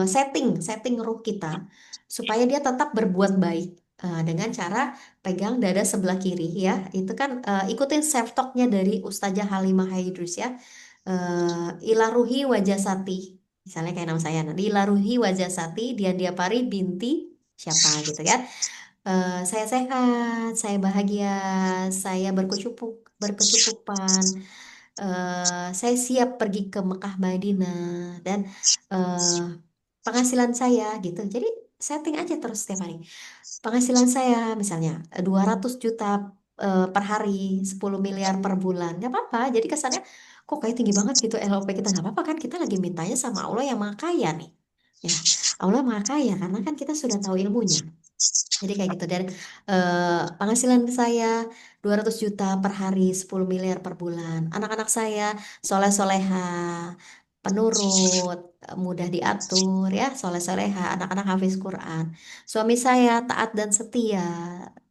setting setting ruh kita supaya dia tetap berbuat baik dengan cara pegang dada sebelah kiri ya. Itu kan ikutin self talknya dari Ustazah Halimah Haidrus ya. Ilaruhi Wajasati. Misalnya kayak nama saya, nah, Ilaruhi Wajasati, dia Pari binti siapa gitu ya. Saya sehat, saya bahagia, saya berkecukupan, saya siap pergi ke Mekah Madinah dan eh, penghasilan saya gitu. Jadi setting aja terus setiap hari. Penghasilan saya misalnya 200 juta per hari, 10 miliar per bulan. Nggak apa-apa. Jadi kesannya kok kayak tinggi banget gitu LLP kita. Nggak apa-apa kan kita lagi mintanya sama Allah yang Maha Kaya nih. Ya, Allah Maha Kaya karena kan kita sudah tahu ilmunya. Jadi kayak gitu dan penghasilan saya 200 juta per hari, 10 miliar per bulan. Anak-anak saya soleh-soleha, penurut, mudah diatur ya, soleh-soleha, anak-anak hafiz Quran. Suami saya taat dan setia,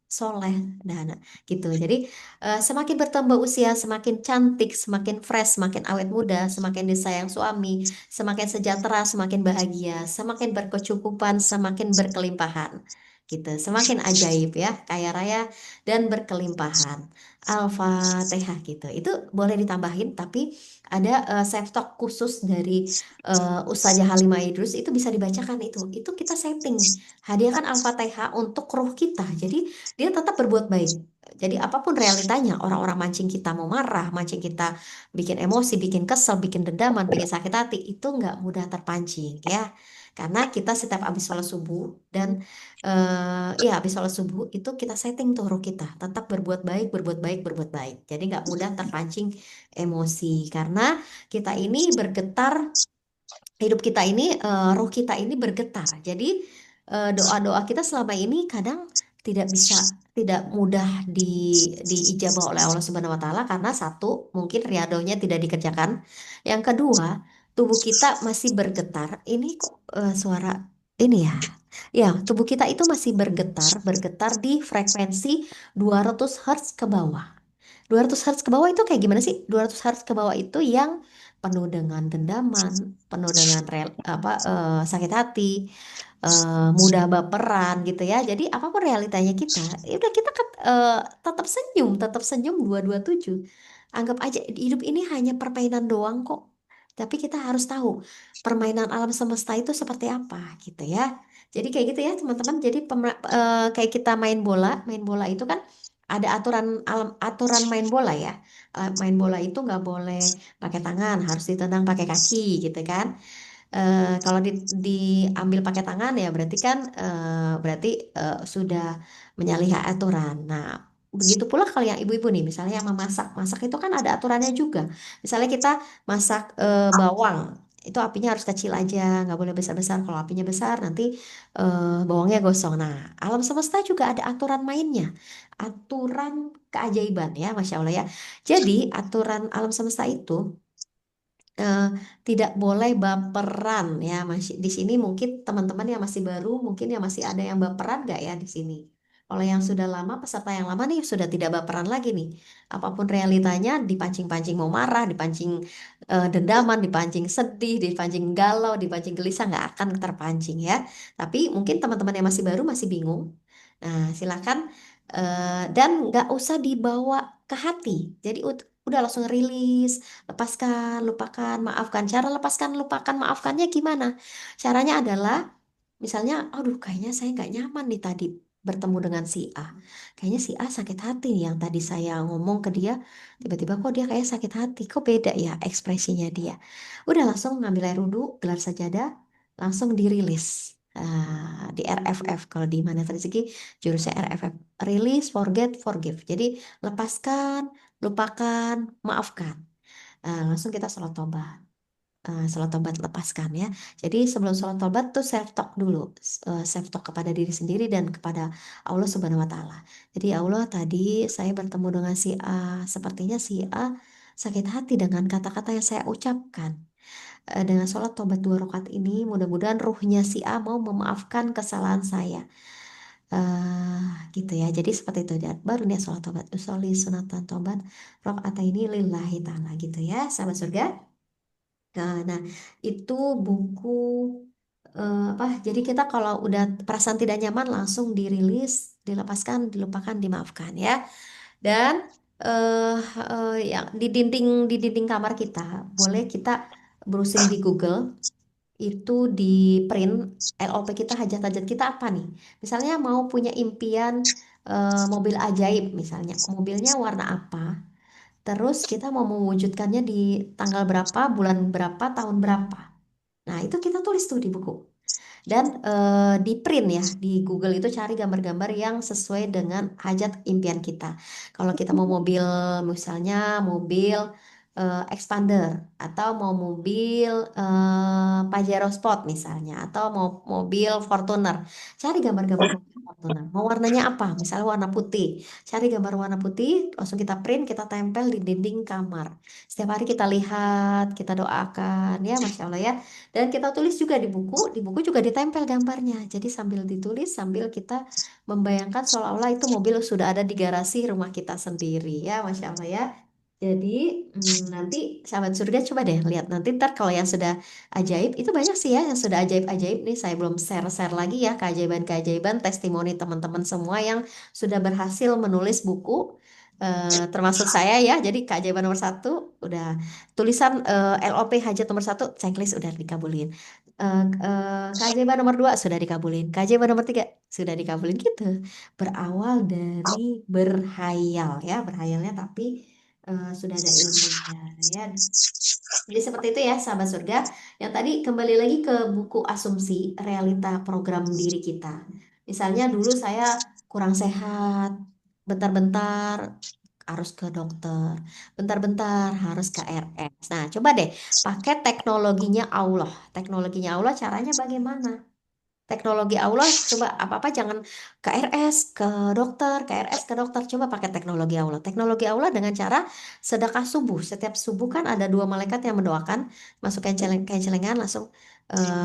soleh dan gitu. Jadi semakin bertambah usia, semakin cantik, semakin fresh, semakin awet muda, semakin disayang suami, semakin sejahtera, semakin bahagia, semakin berkecukupan, semakin berkelimpahan gitu. Semakin ajaib ya, kaya raya dan berkelimpahan. Al-Fatihah gitu. Itu boleh ditambahin tapi ada self talk khusus dari Ustazah Halimah Idrus itu bisa dibacakan itu. Itu kita setting. Hadiahkan Al-Fatihah untuk roh kita. Jadi dia tetap berbuat baik. Jadi apapun realitanya, orang-orang mancing kita mau marah, mancing kita bikin emosi, bikin kesel, bikin dendaman, bikin sakit hati, itu nggak mudah terpancing ya. Karena kita setiap habis sholat subuh dan ya habis sholat subuh itu kita setting tuh roh kita tetap berbuat baik, berbuat baik, berbuat baik. Jadi nggak mudah terpancing emosi karena kita ini bergetar, hidup kita ini, roh kita ini bergetar. Jadi doa-doa kita selama ini kadang tidak mudah diijabah oleh Allah Subhanahu Wa Taala karena satu mungkin riadonya tidak dikerjakan. Yang kedua tubuh kita masih bergetar. Ini kok suara ini ya. Ya, tubuh kita itu masih bergetar di frekuensi 200 Hz ke bawah. 200 Hz ke bawah itu kayak gimana sih? 200 Hz ke bawah itu yang penuh dengan dendaman, penuh dengan sakit hati, mudah baperan gitu ya. Jadi apapun realitanya kita, ya udah kita tetap senyum 227. Anggap aja hidup ini hanya permainan doang kok. Tapi kita harus tahu permainan alam semesta itu seperti apa gitu ya. Jadi kayak gitu ya teman-teman. Jadi kayak kita main bola itu kan ada aturan main bola ya. Main bola itu nggak boleh pakai tangan, harus ditendang pakai kaki gitu kan. Kalau diambil pakai tangan ya berarti sudah menyalahi aturan. Nah, begitu pula kalau yang ibu-ibu nih, misalnya yang memasak, masak itu kan ada aturannya juga. Misalnya kita masak bawang, itu apinya harus kecil aja, nggak boleh besar-besar. Kalau apinya besar nanti bawangnya gosong. Nah, alam semesta juga ada aturan mainnya, aturan keajaiban ya, Masya Allah ya. Jadi aturan alam semesta itu eh, tidak boleh baperan ya masih di sini mungkin teman-teman yang masih baru mungkin yang masih ada yang baperan nggak ya di sini kalau yang sudah lama peserta yang lama nih sudah tidak baperan lagi nih apapun realitanya dipancing-pancing mau marah dipancing dendaman dipancing sedih dipancing galau dipancing gelisah nggak akan terpancing ya tapi mungkin teman-teman yang masih baru masih bingung Nah, silakan dan nggak usah dibawa ke hati. Jadi udah langsung rilis, lepaskan, lupakan, maafkan. Cara lepaskan, lupakan, maafkannya gimana? Caranya adalah misalnya, aduh kayaknya saya nggak nyaman nih tadi bertemu dengan si A. Kayaknya si A sakit hati nih yang tadi saya ngomong ke dia, tiba-tiba kok dia kayak sakit hati, kok beda ya ekspresinya dia. Udah langsung ngambil air wudhu, gelar sajadah, langsung dirilis. Di RFF kalau di mana rezeki jurusnya RFF, release, forget, forgive. Jadi lepaskan, lupakan, maafkan. Langsung kita sholat tobat. Sholat tobat lepaskan ya. Jadi sebelum sholat tobat tuh self talk dulu. Self talk kepada diri sendiri dan kepada Allah Subhanahu wa taala. Jadi ya Allah, tadi saya bertemu dengan si A, sepertinya si A sakit hati dengan kata-kata yang saya ucapkan. Dengan sholat tobat 2 rakaat ini, mudah-mudahan ruhnya si A mau memaafkan kesalahan saya. eh gitu ya. Jadi seperti itu. Dan baru nih sholat tobat. Usolli sunatan tobat. Rakaat ini lillahi ta'ala gitu ya. Sahabat surga. Nah, itu buku apa? Jadi kita kalau udah perasaan tidak nyaman langsung dirilis, dilepaskan, dilupakan, dimaafkan ya. Dan yang di dinding kamar kita boleh kita browsing di Google, itu di print LOP kita, hajat-hajat kita apa nih? Misalnya mau punya impian mobil ajaib misalnya. Mobilnya warna apa? Terus kita mau mewujudkannya di tanggal berapa, bulan berapa, tahun berapa. Nah, itu kita tulis tuh di buku. Dan di print ya, di Google itu cari gambar-gambar yang sesuai dengan hajat impian kita. Kalau kita mau mobil, misalnya mobil Expander, atau mau mobil Pajero Sport misalnya, atau mau mobil Fortuner, cari gambar-gambar mobil Fortuner. Mau warnanya apa? Misalnya warna putih. Cari gambar warna putih, langsung kita print, kita tempel di dinding kamar. Setiap hari kita lihat, kita doakan, ya Masya Allah ya. Dan kita tulis juga di buku juga ditempel gambarnya. Jadi sambil ditulis, sambil kita membayangkan seolah-olah itu mobil sudah ada di garasi rumah kita sendiri ya, Masya Allah ya. Jadi nanti sahabat surga coba deh lihat nanti ntar kalau yang sudah ajaib itu banyak sih ya yang sudah ajaib-ajaib nih, saya belum share-share lagi ya keajaiban-keajaiban testimoni teman-teman semua yang sudah berhasil menulis buku, termasuk saya ya. Jadi keajaiban nomor satu udah tulisan LOP hajat nomor satu checklist udah dikabulin. Keajaiban nomor dua sudah dikabulin. Keajaiban nomor tiga sudah dikabulin gitu. Berawal dari berhayal ya, berhayalnya tapi sudah ada ilmunya ya. Jadi seperti itu ya sahabat surga. Yang tadi kembali lagi ke buku asumsi realita program diri kita. Misalnya dulu saya kurang sehat, bentar-bentar harus ke dokter, bentar-bentar harus ke RS. Nah, coba deh pakai teknologinya Allah. Teknologinya Allah caranya bagaimana? Teknologi Allah, coba apa-apa jangan ke RS, ke dokter, ke RS, ke dokter. Coba pakai teknologi Allah. Teknologi Allah dengan cara sedekah subuh. Setiap subuh kan ada 2 malaikat yang mendoakan, masuk kencelengan langsung.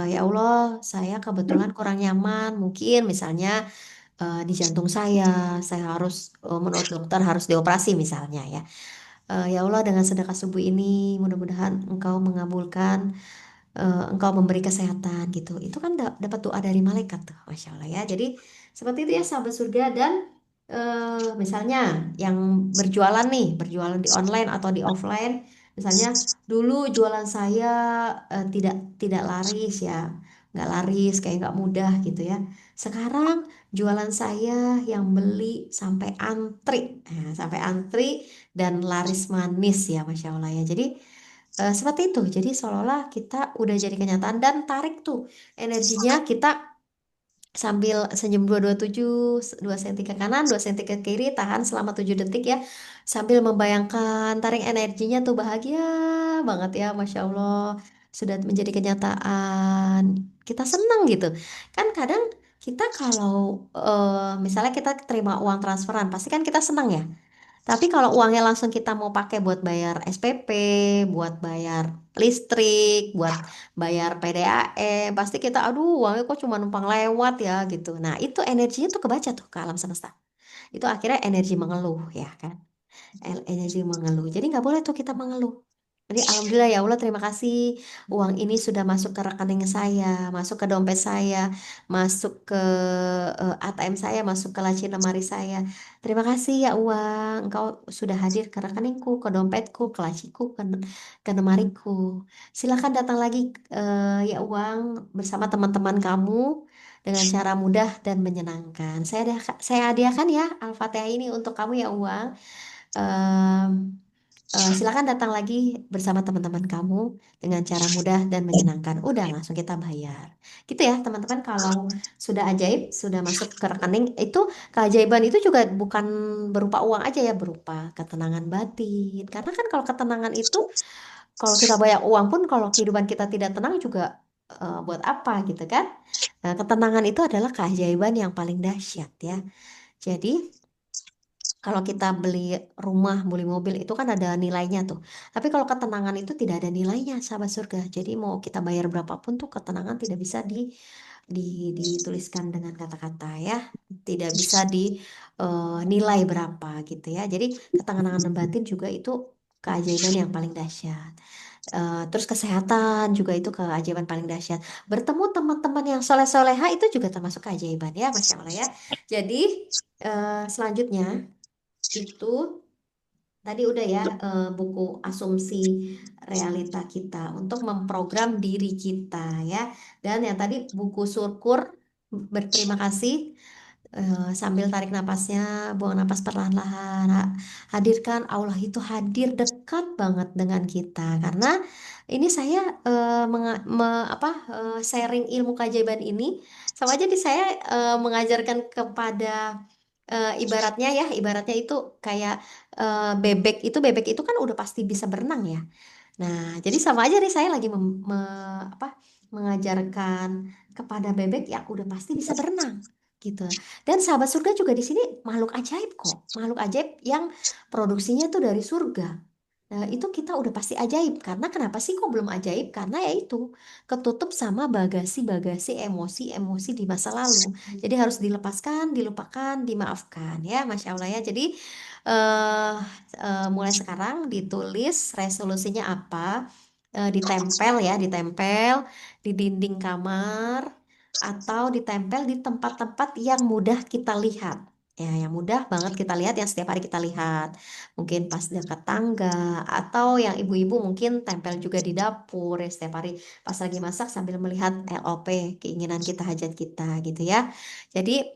Ya Allah, saya kebetulan kurang nyaman. Mungkin misalnya di jantung saya harus menurut dokter harus dioperasi misalnya ya. Ya Allah, dengan sedekah subuh ini mudah-mudahan Engkau mengabulkan, engkau memberi kesehatan gitu. Itu kan dapat doa dari malaikat tuh, Masya Allah ya. Jadi seperti itu ya sahabat surga. Dan misalnya yang berjualan nih, berjualan di online atau di offline, misalnya dulu jualan saya tidak tidak laris ya, nggak laris, kayak nggak mudah gitu ya. Sekarang jualan saya yang beli sampai antri, sampai antri dan laris manis ya, Masya Allah ya. Jadi seperti itu. Jadi seolah-olah kita udah jadi kenyataan dan tarik tuh energinya kita sambil senyum 227, 2 senti ke kanan, 2 senti ke kiri, tahan selama 7 detik ya. Sambil membayangkan tarik energinya tuh bahagia banget ya, Masya Allah. Sudah menjadi kenyataan. Kita senang gitu. Kan kadang kita kalau misalnya kita terima uang transferan, pasti kan kita senang ya. Tapi kalau uangnya langsung kita mau pakai buat bayar SPP, buat bayar listrik, buat bayar PDAM, pasti kita, aduh uangnya kok cuma numpang lewat ya gitu. Nah itu energinya tuh kebaca tuh ke alam semesta. Itu akhirnya energi mengeluh ya kan, energi mengeluh. Jadi nggak boleh tuh kita mengeluh. Jadi alhamdulillah ya Allah, terima kasih uang ini sudah masuk ke rekening saya, masuk ke dompet saya, masuk ke ATM saya, masuk ke laci lemari saya. Terima kasih ya uang, engkau sudah hadir ke rekeningku, ke dompetku, ke laciku, ke lemariku. Silakan datang lagi ya uang bersama teman-teman kamu dengan cara mudah dan menyenangkan. Saya hadiahkan ya Al-Fatihah ini untuk kamu ya uang. Silakan datang lagi bersama teman-teman kamu dengan cara mudah dan menyenangkan. Udah langsung kita bayar. Gitu ya teman-teman. Kalau sudah ajaib, sudah masuk ke rekening, itu keajaiban itu juga bukan berupa uang aja ya, berupa ketenangan batin. Karena kan kalau ketenangan itu, kalau kita banyak uang pun, kalau kehidupan kita tidak tenang juga buat apa gitu kan? Nah, ketenangan itu adalah keajaiban yang paling dahsyat ya. Jadi kalau kita beli rumah, beli mobil itu kan ada nilainya tuh. Tapi kalau ketenangan itu tidak ada nilainya, sahabat surga. Jadi mau kita bayar berapapun tuh ketenangan tidak bisa di, dituliskan dengan kata-kata ya. Tidak bisa dinilai berapa gitu ya. Jadi ketenangan batin juga itu keajaiban yang paling dahsyat. Terus kesehatan juga itu keajaiban paling dahsyat. Bertemu teman-teman yang soleh-soleha itu juga termasuk keajaiban ya, Masya Allah ya. Jadi selanjutnya itu tadi udah ya, buku asumsi realita kita untuk memprogram diri kita ya. Dan yang tadi buku syukur, berterima kasih, sambil tarik napasnya, buang napas perlahan-lahan. Hadirkan Allah itu hadir dekat banget dengan kita karena ini saya sharing ilmu keajaiban ini sama aja di saya mengajarkan kepada ibaratnya itu kayak bebek itu kan udah pasti bisa berenang ya. Nah, jadi sama aja nih saya lagi mengajarkan kepada bebek yang udah pasti bisa berenang gitu. Dan sahabat surga juga di sini makhluk ajaib kok, makhluk ajaib yang produksinya tuh dari surga. Nah, itu kita udah pasti ajaib. Karena kenapa sih kok belum ajaib? Karena ya itu ketutup sama bagasi-bagasi emosi-emosi di masa lalu. Jadi harus dilepaskan, dilupakan, dimaafkan ya, Masya Allah ya. Jadi eh mulai sekarang ditulis resolusinya apa, ditempel ya, ditempel di dinding kamar atau ditempel di tempat-tempat yang mudah kita lihat. Ya, yang mudah banget kita lihat, yang setiap hari kita lihat. Mungkin pas dekat tangga, atau yang ibu-ibu mungkin tempel juga di dapur ya, setiap hari pas lagi masak sambil melihat LOP, keinginan kita, hajat kita gitu ya. Jadi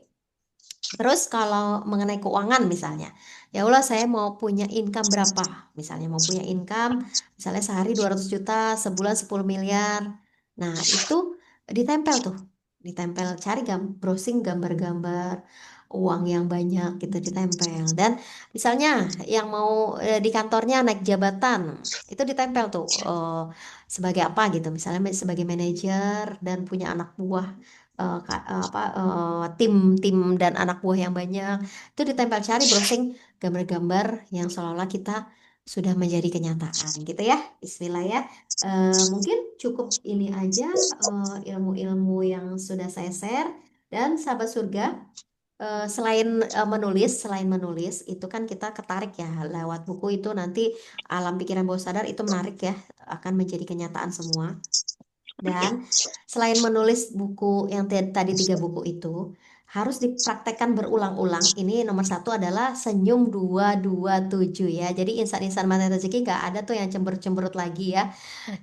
terus kalau mengenai keuangan misalnya, ya Allah saya mau punya income berapa? Misalnya mau punya income, misalnya sehari 200 juta, sebulan 10 miliar. Nah itu ditempel tuh, ditempel, cari browsing gambar-gambar uang yang banyak gitu ditempel. Dan misalnya yang mau di kantornya naik jabatan, itu ditempel tuh sebagai apa gitu. Misalnya sebagai manajer dan punya anak buah, tim-tim dan anak buah yang banyak, itu ditempel, cari browsing gambar-gambar yang seolah-olah kita sudah menjadi kenyataan gitu ya. Bismillah ya. Mungkin cukup ini aja ilmu-ilmu yang sudah saya share. Dan sahabat surga, selain menulis itu kan kita ketarik ya lewat buku itu, nanti alam pikiran bawah sadar itu menarik ya, akan menjadi kenyataan semua. Dan selain menulis buku yang tadi 3 buku itu, harus dipraktekkan berulang-ulang. Ini nomor satu adalah senyum 227 ya. Jadi insan-insan mata rezeki gak ada tuh yang cemberut-cemberut lagi ya.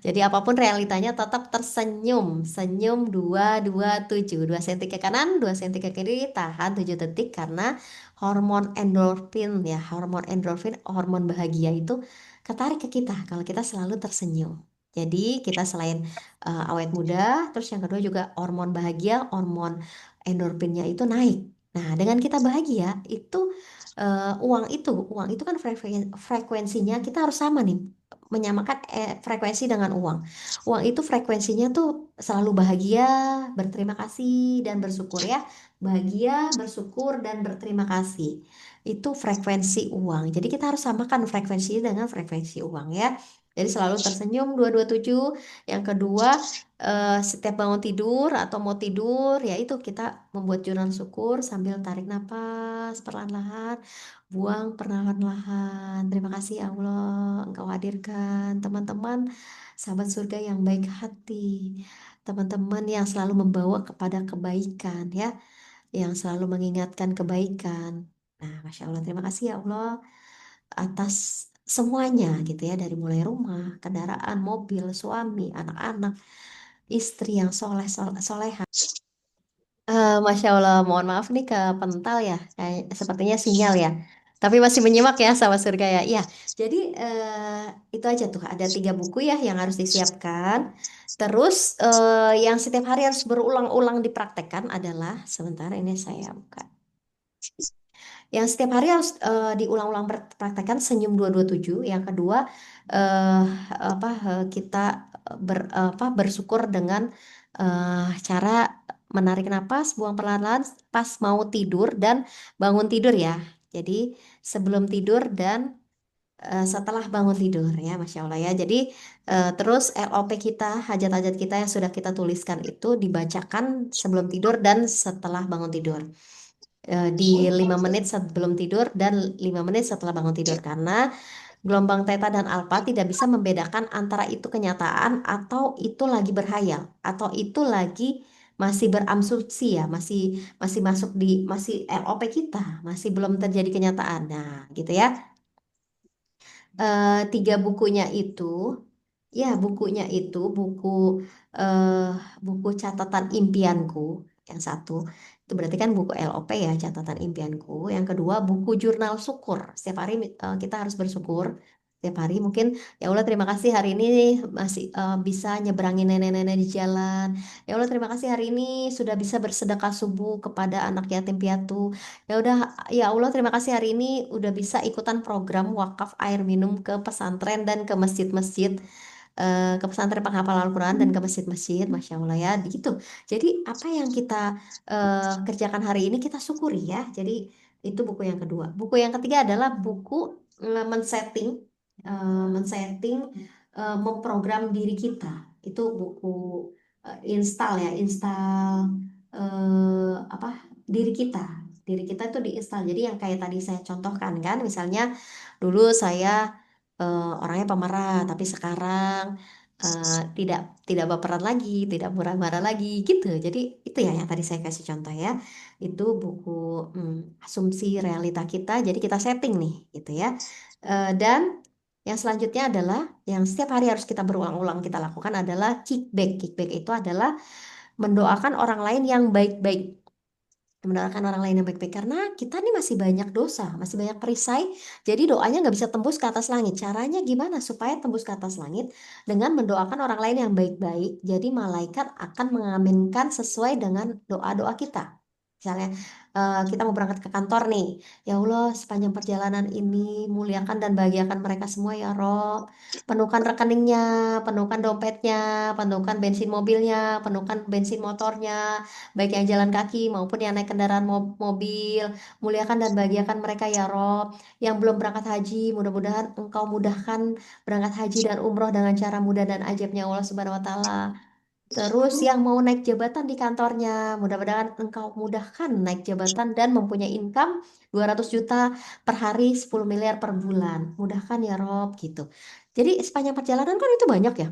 Jadi apapun realitanya tetap tersenyum. Senyum 227, 2 senti ke kanan, 2 senti ke kiri, tahan 7 detik karena hormon endorfin ya, hormon endorfin, hormon bahagia itu ketarik ke kita kalau kita selalu tersenyum. Jadi kita selain awet muda, terus yang kedua juga hormon bahagia, hormon endorfinnya itu naik. Nah, dengan kita bahagia itu uang itu kan frekuensinya kita harus sama nih, menyamakan frekuensi dengan uang. Uang itu frekuensinya tuh selalu bahagia, berterima kasih dan bersyukur ya. Bahagia, bersyukur dan berterima kasih. Itu frekuensi uang. Jadi kita harus samakan frekuensinya dengan frekuensi uang ya. Jadi selalu tersenyum 227. Yang kedua, setiap bangun tidur atau mau tidur, ya itu kita membuat jurnal syukur sambil tarik nafas perlahan-lahan, buang perlahan-lahan. Terima kasih ya Allah, Engkau hadirkan teman-teman, sahabat surga yang baik hati, teman-teman yang selalu membawa kepada kebaikan ya, yang selalu mengingatkan kebaikan. Nah, Masya Allah, terima kasih ya Allah atas semuanya gitu ya, dari mulai rumah, kendaraan, mobil, suami, anak-anak, istri yang soleha. Masya Allah, mohon maaf nih ke pental ya, kayak sepertinya sinyal ya. Tapi masih menyimak ya sama surga ya. Ya, jadi itu aja tuh ada 3 buku ya yang harus disiapkan. Terus yang setiap hari harus berulang-ulang dipraktekkan adalah sebentar ini saya buka. Yang setiap hari harus diulang-ulang praktekkan senyum 227. Yang kedua eh, kita bersyukur dengan cara menarik napas, buang perlahan-lahan pas mau tidur dan bangun tidur ya. Jadi sebelum tidur dan setelah bangun tidur ya, Masya Allah ya. Jadi terus LOP kita, hajat-hajat kita yang sudah kita tuliskan itu dibacakan sebelum tidur dan setelah bangun tidur di 5 menit sebelum tidur dan 5 menit setelah bangun tidur, karena gelombang theta dan alfa tidak bisa membedakan antara itu kenyataan atau itu lagi berhayal atau itu lagi masih beramsuksi ya, masih masih masuk di masih LOP kita, masih belum terjadi kenyataan. Nah, gitu ya. 3 bukunya itu, ya bukunya itu eh, buku catatan impianku yang satu. Itu berarti kan buku LOP ya, catatan impianku. Yang kedua buku jurnal syukur. Setiap hari kita harus bersyukur. Setiap hari mungkin ya Allah terima kasih hari ini masih bisa nyeberangin nenek-nenek di jalan. Ya Allah terima kasih hari ini sudah bisa bersedekah subuh kepada anak yatim piatu. Ya udah, ya Allah terima kasih hari ini udah bisa ikutan program wakaf air minum ke pesantren dan ke masjid-masjid, ke pesantren penghafal Al-Quran dan ke masjid-masjid, Masya Allah ya, gitu. Jadi apa yang kita kerjakan hari ini kita syukuri ya. Jadi itu buku yang kedua. Buku yang ketiga adalah buku men-setting, men-setting, memprogram diri kita. Itu buku install ya, install apa diri kita. Diri kita itu diinstal. Jadi yang kayak tadi saya contohkan kan, misalnya dulu saya orangnya pemarah, tapi sekarang tidak tidak baperan lagi, tidak murah-marah lagi gitu. Jadi itu ya yang tadi saya kasih contoh ya. Itu buku asumsi realita kita. Jadi kita setting nih gitu ya. Dan yang selanjutnya adalah yang setiap hari harus kita berulang-ulang kita lakukan adalah kickback. Kickback itu adalah mendoakan orang lain yang baik-baik, mendoakan orang lain yang baik-baik, karena kita nih masih banyak dosa, masih banyak perisai, jadi doanya nggak bisa tembus ke atas langit. Caranya gimana supaya tembus ke atas langit? Dengan mendoakan orang lain yang baik-baik, jadi malaikat akan mengaminkan sesuai dengan doa-doa kita. Misalnya kita mau berangkat ke kantor nih, ya Allah sepanjang perjalanan ini muliakan dan bahagiakan mereka semua ya Rob, penuhkan rekeningnya, penuhkan dompetnya, penuhkan bensin mobilnya, penuhkan bensin motornya, baik yang jalan kaki maupun yang naik kendaraan mobil. Muliakan dan bahagiakan mereka ya Rob. Yang belum berangkat haji, mudah-mudahan Engkau mudahkan berangkat haji dan umroh dengan cara mudah dan ajaibnya Allah Subhanahu wa Ta'ala. Terus yang mau naik jabatan di kantornya, mudah-mudahan engkau mudahkan naik jabatan dan mempunyai income 200 juta per hari, 10 miliar per bulan. Mudahkan ya Rob gitu. Jadi sepanjang perjalanan kan itu banyak ya,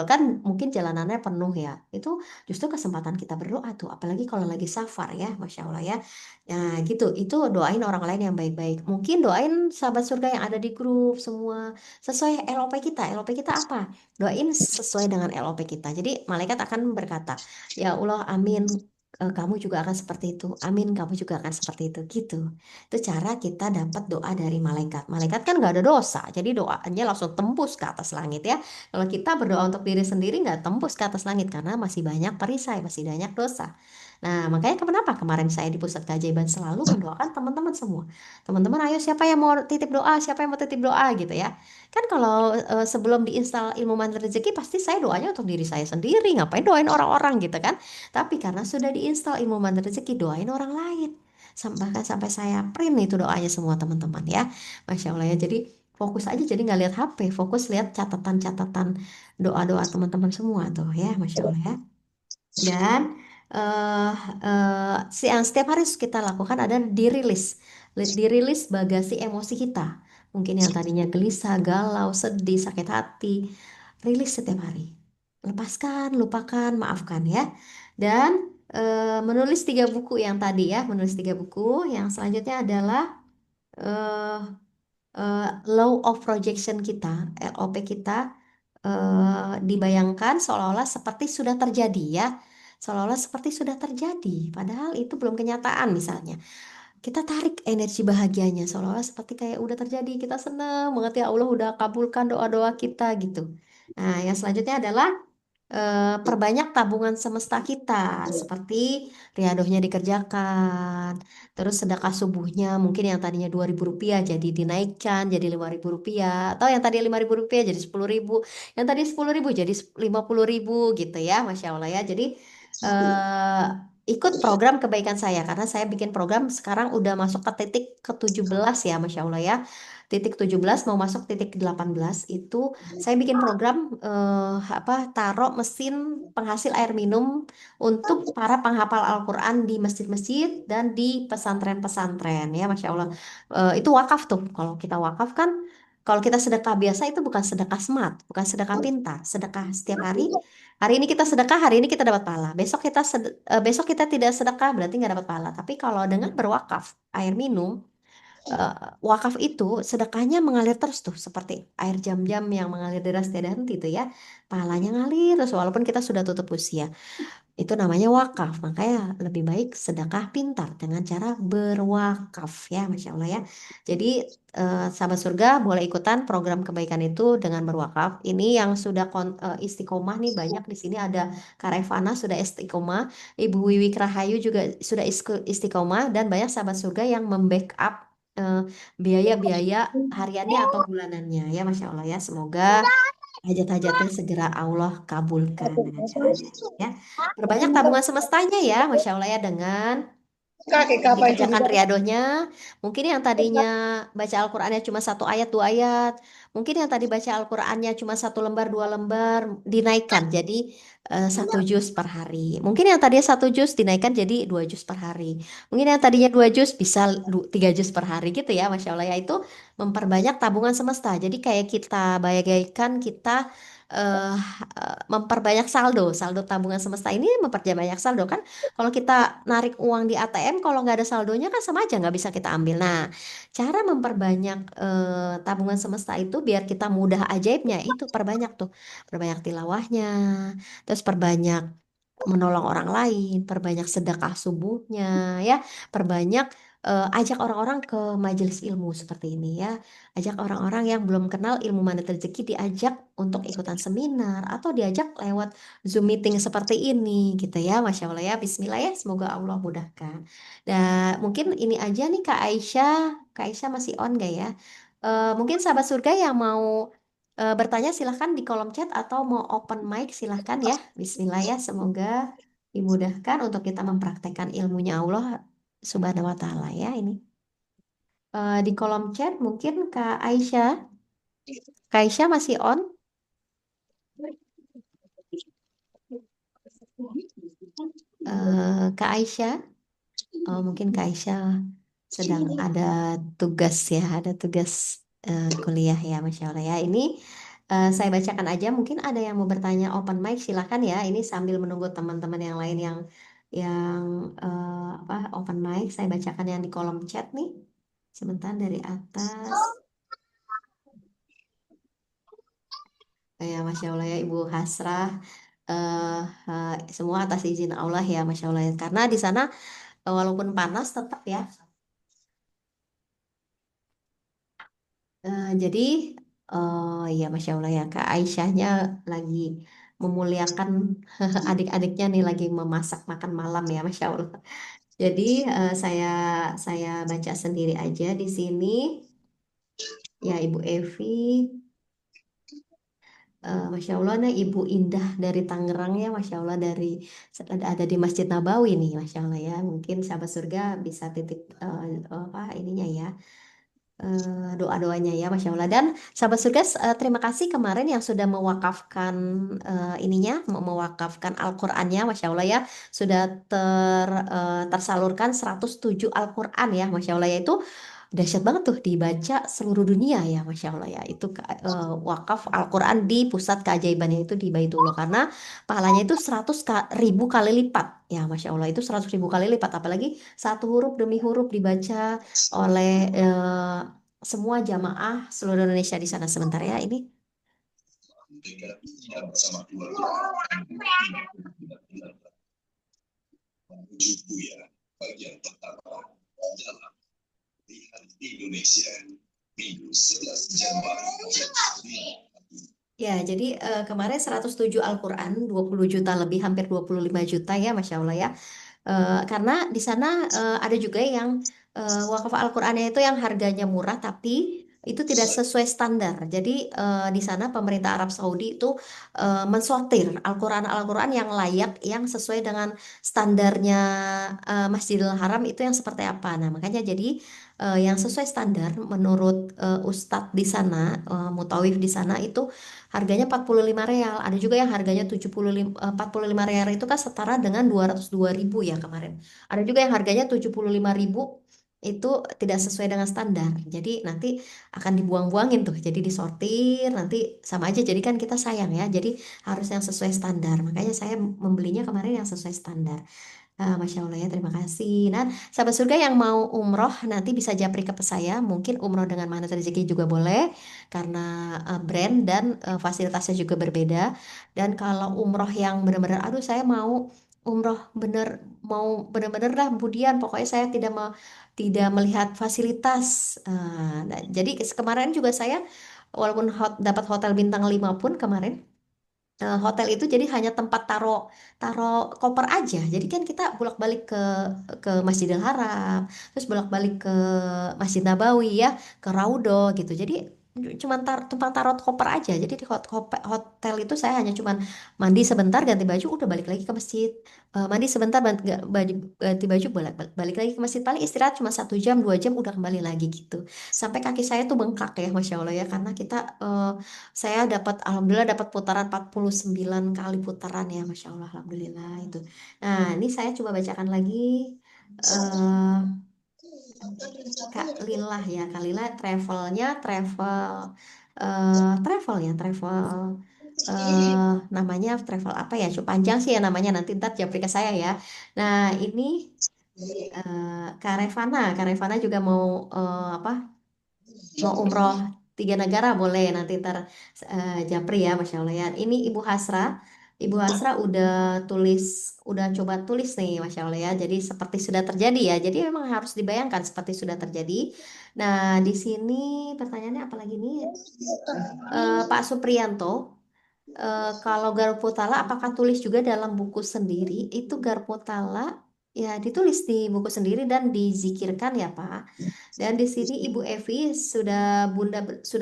kan mungkin jalanannya penuh ya. Itu justru kesempatan kita berdoa tuh, apalagi kalau lagi safar ya, Masya Allah ya. Nah gitu, itu doain orang lain yang baik-baik. Mungkin doain sahabat surga yang ada di grup semua sesuai LOP kita. LOP kita apa? Doain sesuai dengan LOP kita. Jadi malaikat akan berkata, ya Allah, amin. Kamu juga akan seperti itu. Amin, kamu juga akan seperti itu. Gitu. Itu cara kita dapat doa dari malaikat. Malaikat kan nggak ada dosa, jadi doanya langsung tembus ke atas langit ya. Kalau kita berdoa untuk diri sendiri nggak tembus ke atas langit karena masih banyak perisai, masih banyak dosa. Nah, makanya kenapa kemarin saya di pusat keajaiban selalu mendoakan teman-teman semua. Teman-teman, ayo siapa yang mau titip doa, siapa yang mau titip doa gitu ya. Kan kalau sebelum diinstal ilmu mantra rezeki pasti saya doanya untuk diri saya sendiri, ngapain doain orang-orang gitu kan. Tapi karena sudah diinstal ilmu mantra rezeki, doain orang lain. Bahkan sampai saya print itu doanya semua teman-teman ya. Masya Allah ya. Jadi fokus aja jadi nggak lihat HP, fokus lihat catatan-catatan doa-doa teman-teman semua tuh ya, Masya Allah ya. Dan eh yang setiap hari harus kita lakukan ada dirilis, dirilis bagasi emosi kita. Mungkin yang tadinya gelisah, galau, sedih, sakit hati, rilis setiap hari. Lepaskan, lupakan, maafkan ya. Dan menulis 3 buku yang tadi ya, menulis 3 buku. Yang selanjutnya adalah eh law of projection kita, LOP kita dibayangkan seolah-olah seperti sudah terjadi ya. Seolah-olah seperti sudah terjadi, padahal itu belum kenyataan misalnya. Kita tarik energi bahagianya seolah-olah seperti kayak udah terjadi, kita senang banget ya Allah udah kabulkan doa-doa kita gitu. Nah, yang selanjutnya adalah perbanyak tabungan semesta kita seperti riadohnya dikerjakan, terus sedekah subuhnya mungkin yang tadinya 2.000 rupiah jadi dinaikkan jadi 5.000 rupiah, atau yang tadi 5.000 rupiah jadi 10.000, yang tadi 10.000 jadi 50.000 gitu ya, Masya Allah ya. Jadi eh, ikut program kebaikan saya karena saya bikin program sekarang udah masuk ke titik ke-17 ya, Masya Allah ya. Titik 17 mau masuk titik 18 itu saya bikin program taruh mesin penghasil air minum untuk para penghafal Al-Quran di masjid-masjid dan di pesantren-pesantren ya, Masya Allah. Itu wakaf tuh. Kalau kita wakaf kan, kalau kita sedekah biasa itu bukan sedekah smart, bukan sedekah pintar, sedekah setiap hari. Hari ini kita sedekah, hari ini kita dapat pahala. Besok kita tidak sedekah berarti nggak dapat pahala. Tapi kalau dengan berwakaf air minum, eh, wakaf itu sedekahnya mengalir terus tuh seperti air jam-jam yang mengalir deras tiada henti tuh ya, pahalanya ngalir terus walaupun kita sudah tutup usia. Itu namanya wakaf. Makanya lebih baik sedekah pintar dengan cara berwakaf ya, Masya Allah ya. Jadi sahabat surga boleh ikutan program kebaikan itu dengan berwakaf. Ini yang sudah istiqomah nih banyak di sini, ada Karevana sudah istiqomah, Ibu Wiwi Rahayu juga sudah istiqomah, dan banyak sahabat surga yang membackup eh, biaya-biaya hariannya atau bulanannya ya, Masya Allah ya. Semoga hajat-hajatnya segera Allah kabulkan dengan caranya ya. Perbanyak tabungan semestanya ya, Masya Allah ya, dengan Kakek apa itu dikerjakan juga? riadohnya. Mungkin yang tadinya baca Al-Qur'annya cuma 1 ayat 2 ayat, mungkin yang tadi baca Al-Qur'annya cuma 1 lembar 2 lembar, dinaikkan jadi 1 juz per hari. Mungkin yang tadinya 1 juz dinaikkan jadi 2 juz per hari. Mungkin yang tadinya 2 juz bisa 3 juz per hari gitu ya, Masya Allah ya. Itu memperbanyak tabungan semesta. Jadi kayak kita bagaikan kita eh, memperbanyak saldo. Saldo tabungan semesta ini memperbanyak saldo kan. Kalau kita narik uang di ATM, kalau nggak ada saldonya kan sama aja nggak bisa kita ambil. Nah, cara memperbanyak tabungan semesta itu biar kita mudah ajaibnya itu perbanyak tuh, perbanyak tilawahnya, terus perbanyak menolong orang lain, perbanyak sedekah subuhnya, ya, perbanyak ajak orang-orang ke majelis ilmu seperti ini ya, ajak orang-orang yang belum kenal ilmu mandat rezeki diajak untuk ikutan seminar atau diajak lewat Zoom meeting seperti ini gitu ya, Masya Allah ya. Bismillah ya, semoga Allah mudahkan. Dan mungkin ini aja nih Kak Aisyah masih on gak ya? Mungkin sahabat surga yang mau bertanya silahkan di kolom chat atau mau open mic silahkan ya. Bismillah ya, semoga dimudahkan untuk kita mempraktekkan ilmunya Allah Subhanahu wa Ta'ala ya ini. Di kolom chat mungkin Kak Aisyah masih on? Kak Aisyah, oh mungkin Kak Aisyah sedang ada tugas ya, ada tugas kuliah ya, Masya Allah ya. Ini saya bacakan aja, mungkin ada yang mau bertanya open mic silahkan ya. Ini sambil menunggu teman-teman yang lain yang open mic, saya bacakan yang di kolom chat nih. Sebentar dari atas. Ya, Masya Allah ya Ibu Hasrah. eh Semua atas izin Allah ya, Masya Allah ya. Karena di sana walaupun panas tetap ya. Jadi, ya Masya Allah ya, Kak Aisyahnya lagi memuliakan adik-adiknya nih lagi memasak makan malam ya, Masya Allah. Jadi saya baca sendiri aja di sini ya, Ibu Evi, Masya Allah nah Ibu Indah dari Tangerang ya, Masya Allah dari ada di Masjid Nabawi nih, Masya Allah ya. Mungkin sahabat surga bisa titip apa ininya ya. doa-doanya ya, Masya Allah. Dan sahabat surga, terima kasih kemarin yang sudah mewakafkan ininya, mewakafkan Al-Qur'annya, Masya Allah ya, sudah tersalurkan 107 Al-Qur'an ya, Masya Allah ya, itu dahsyat banget tuh dibaca seluruh dunia ya, Masya Allah ya. Itu wakaf Al-Quran di pusat keajaibannya itu di Baitullah, karena pahalanya itu 100.000 kali lipat ya, Masya Allah, itu 100.000 kali lipat, apalagi satu huruf demi huruf dibaca oleh semua jamaah seluruh Indonesia di sana. Sebentar ya ini. Ya, jadi kemarin 107 Al-Quran, 20 juta lebih, hampir 25 juta ya, Masya Allah ya. Karena di sana ada juga yang wakaf Al-Qur'annya itu yang harganya murah tapi itu tidak sesuai standar. Jadi di sana pemerintah Arab Saudi itu mensortir Al-Quran yang layak, yang sesuai dengan standarnya Masjidil Haram itu yang seperti apa. Nah, makanya jadi yang sesuai standar menurut Ustadz di sana, Mutawif di sana itu harganya 45 real. Ada juga yang harganya 45 real, itu kan setara dengan 202.000 ya kemarin. Ada juga yang harganya 75.000, itu tidak sesuai dengan standar. Jadi nanti akan dibuang-buangin tuh. Jadi disortir, nanti sama aja. Jadi kan kita sayang ya. Jadi harus yang sesuai standar. Makanya saya membelinya kemarin yang sesuai standar. Masya Allah ya, terima kasih. Nah, sahabat surga yang mau umroh nanti bisa japri ke saya. Mungkin umroh dengan Magnet Rezeki juga boleh, karena brand dan fasilitasnya juga berbeda. Dan kalau umroh yang benar-benar, aduh saya mau umroh bener, mau benar-benar lah Budian, pokoknya saya tidak melihat fasilitas. Nah, jadi kemarin juga saya, walaupun dapat hotel bintang 5 pun kemarin, hotel itu jadi hanya tempat taro taro koper aja. Jadi kan kita bolak-balik ke Masjidil Haram, terus bolak-balik ke Masjid Nabawi ya, ke Raudo gitu. Jadi cuma tempat taruh koper aja. Jadi di hotel itu saya hanya cuman mandi sebentar, ganti baju, udah balik lagi ke masjid. Mandi sebentar, ganti baju, balik lagi ke masjid. Paling istirahat cuma 1 jam 2 jam, udah kembali lagi gitu. Sampai kaki saya tuh bengkak ya, Masya Allah ya, karena kita saya dapat, alhamdulillah dapat putaran 49 kali putaran ya, Masya Allah, alhamdulillah itu. Nah, ini saya coba bacakan lagi eh Kak Lila ya, Kak Lila travelnya travel namanya travel apa ya? Cukup panjang sih ya namanya, nanti ntar japri ke saya ya. Nah, ini Kak Revana juga mau apa? Mau umroh 3 negara boleh, nanti ntar japri ya, Masya Allah ya. Ini Ibu Hasra udah coba tulis nih, Masya Allah ya. Jadi seperti sudah terjadi ya. Jadi memang harus dibayangkan seperti sudah terjadi. Nah, di sini pertanyaannya apa lagi nih? Pak Supriyanto, kalau Garputala apakah tulis juga dalam buku sendiri? Itu Garputala ya ditulis di buku sendiri dan dizikirkan ya Pak. Dan di sini Ibu Evi sudah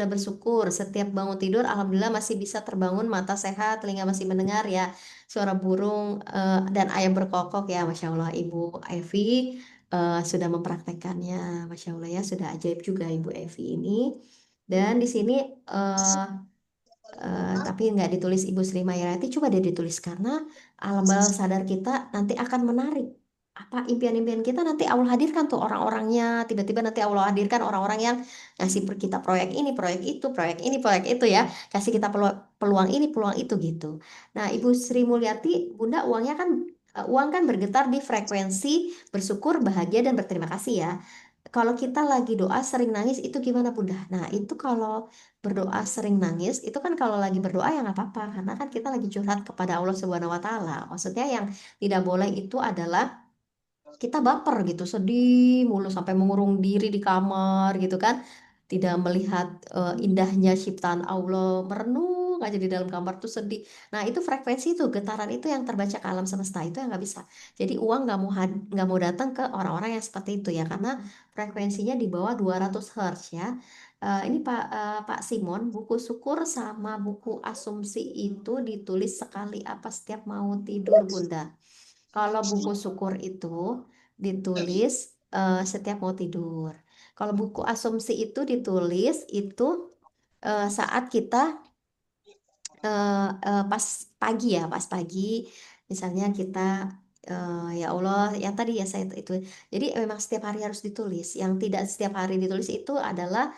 bersyukur setiap bangun tidur, alhamdulillah masih bisa terbangun, mata sehat, telinga masih mendengar ya suara burung dan ayam berkokok ya, Masya Allah. Ibu Evi sudah mempraktekannya, Masya Allah ya, sudah ajaib juga Ibu Evi ini. Dan di sini tapi nggak ditulis Ibu Sri Mayarati, coba dia ditulis, karena alam bawah sadar kita nanti akan menarik apa impian-impian kita, nanti Allah hadirkan tuh orang-orangnya, tiba-tiba nanti Allah hadirkan orang-orang yang ngasih kita proyek ini, proyek itu, proyek ini, proyek itu ya, kasih kita peluang ini, peluang itu gitu. Nah, Ibu Sri Mulyati, Bunda, uang kan bergetar di frekuensi bersyukur, bahagia, dan berterima kasih ya. Kalau kita lagi doa sering nangis itu gimana Bunda? Nah, itu kalau berdoa sering nangis itu kan, kalau lagi berdoa ya nggak apa-apa, karena kan kita lagi curhat kepada Allah Subhanahu Wa Taala. Maksudnya yang tidak boleh itu adalah kita baper gitu, sedih mulu sampai mengurung diri di kamar gitu kan, tidak melihat indahnya ciptaan Allah, merenung aja di dalam kamar tuh sedih. Nah, itu frekuensi itu, getaran itu yang terbaca ke alam semesta, itu yang nggak bisa. Jadi uang nggak mau datang ke orang-orang yang seperti itu ya, karena frekuensinya di bawah 200 Hz ya. Ini Pak Simon, buku syukur sama buku asumsi itu ditulis sekali apa setiap mau tidur Bunda? Kalau buku syukur itu ditulis setiap mau tidur. Kalau buku asumsi itu ditulis itu saat kita pas pagi ya, pas pagi, misalnya kita ya Allah, yang tadi ya saya itu. Jadi memang setiap hari harus ditulis. Yang tidak setiap hari ditulis itu adalah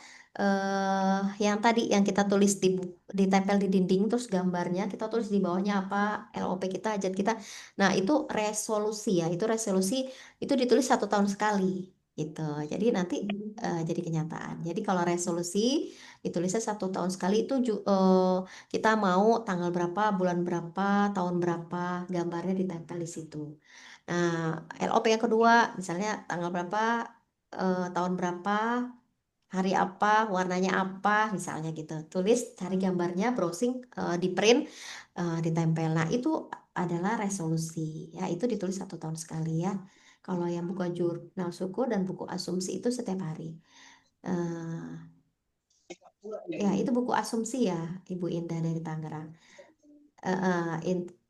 yang tadi yang kita tulis ditempel di dinding, terus gambarnya kita tulis di bawahnya apa, LOP kita, hajat kita. Nah itu resolusi ya, itu resolusi itu ditulis 1 tahun sekali gitu. Jadi nanti jadi kenyataan. Jadi kalau resolusi ditulisnya 1 tahun sekali itu kita mau tanggal berapa, bulan berapa, tahun berapa, gambarnya ditempel di situ. Nah, LOP yang kedua, misalnya tanggal berapa, tahun berapa, hari apa, warnanya apa, misalnya gitu. Tulis, cari gambarnya, browsing, di print, ditempel. Nah, itu adalah resolusi. Ya, itu ditulis 1 tahun sekali ya. Kalau yang buku jurnal suku dan buku asumsi itu setiap hari. Eh, ya, itu buku asumsi ya, Ibu Indah dari Tangerang.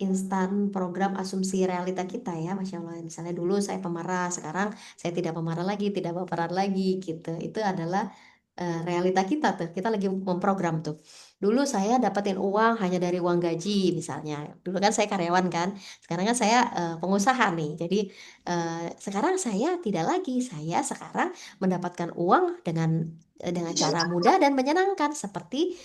Instan program asumsi realita kita ya, Masya Allah. Misalnya dulu saya pemarah, sekarang saya tidak pemarah lagi, tidak baperan lagi gitu. Itu adalah realita kita tuh. Kita lagi memprogram tuh. Dulu saya dapetin uang hanya dari uang gaji misalnya. Dulu kan saya karyawan kan, sekarang kan saya pengusaha nih. Jadi sekarang saya tidak lagi. Saya sekarang mendapatkan uang dengan cara mudah dan menyenangkan seperti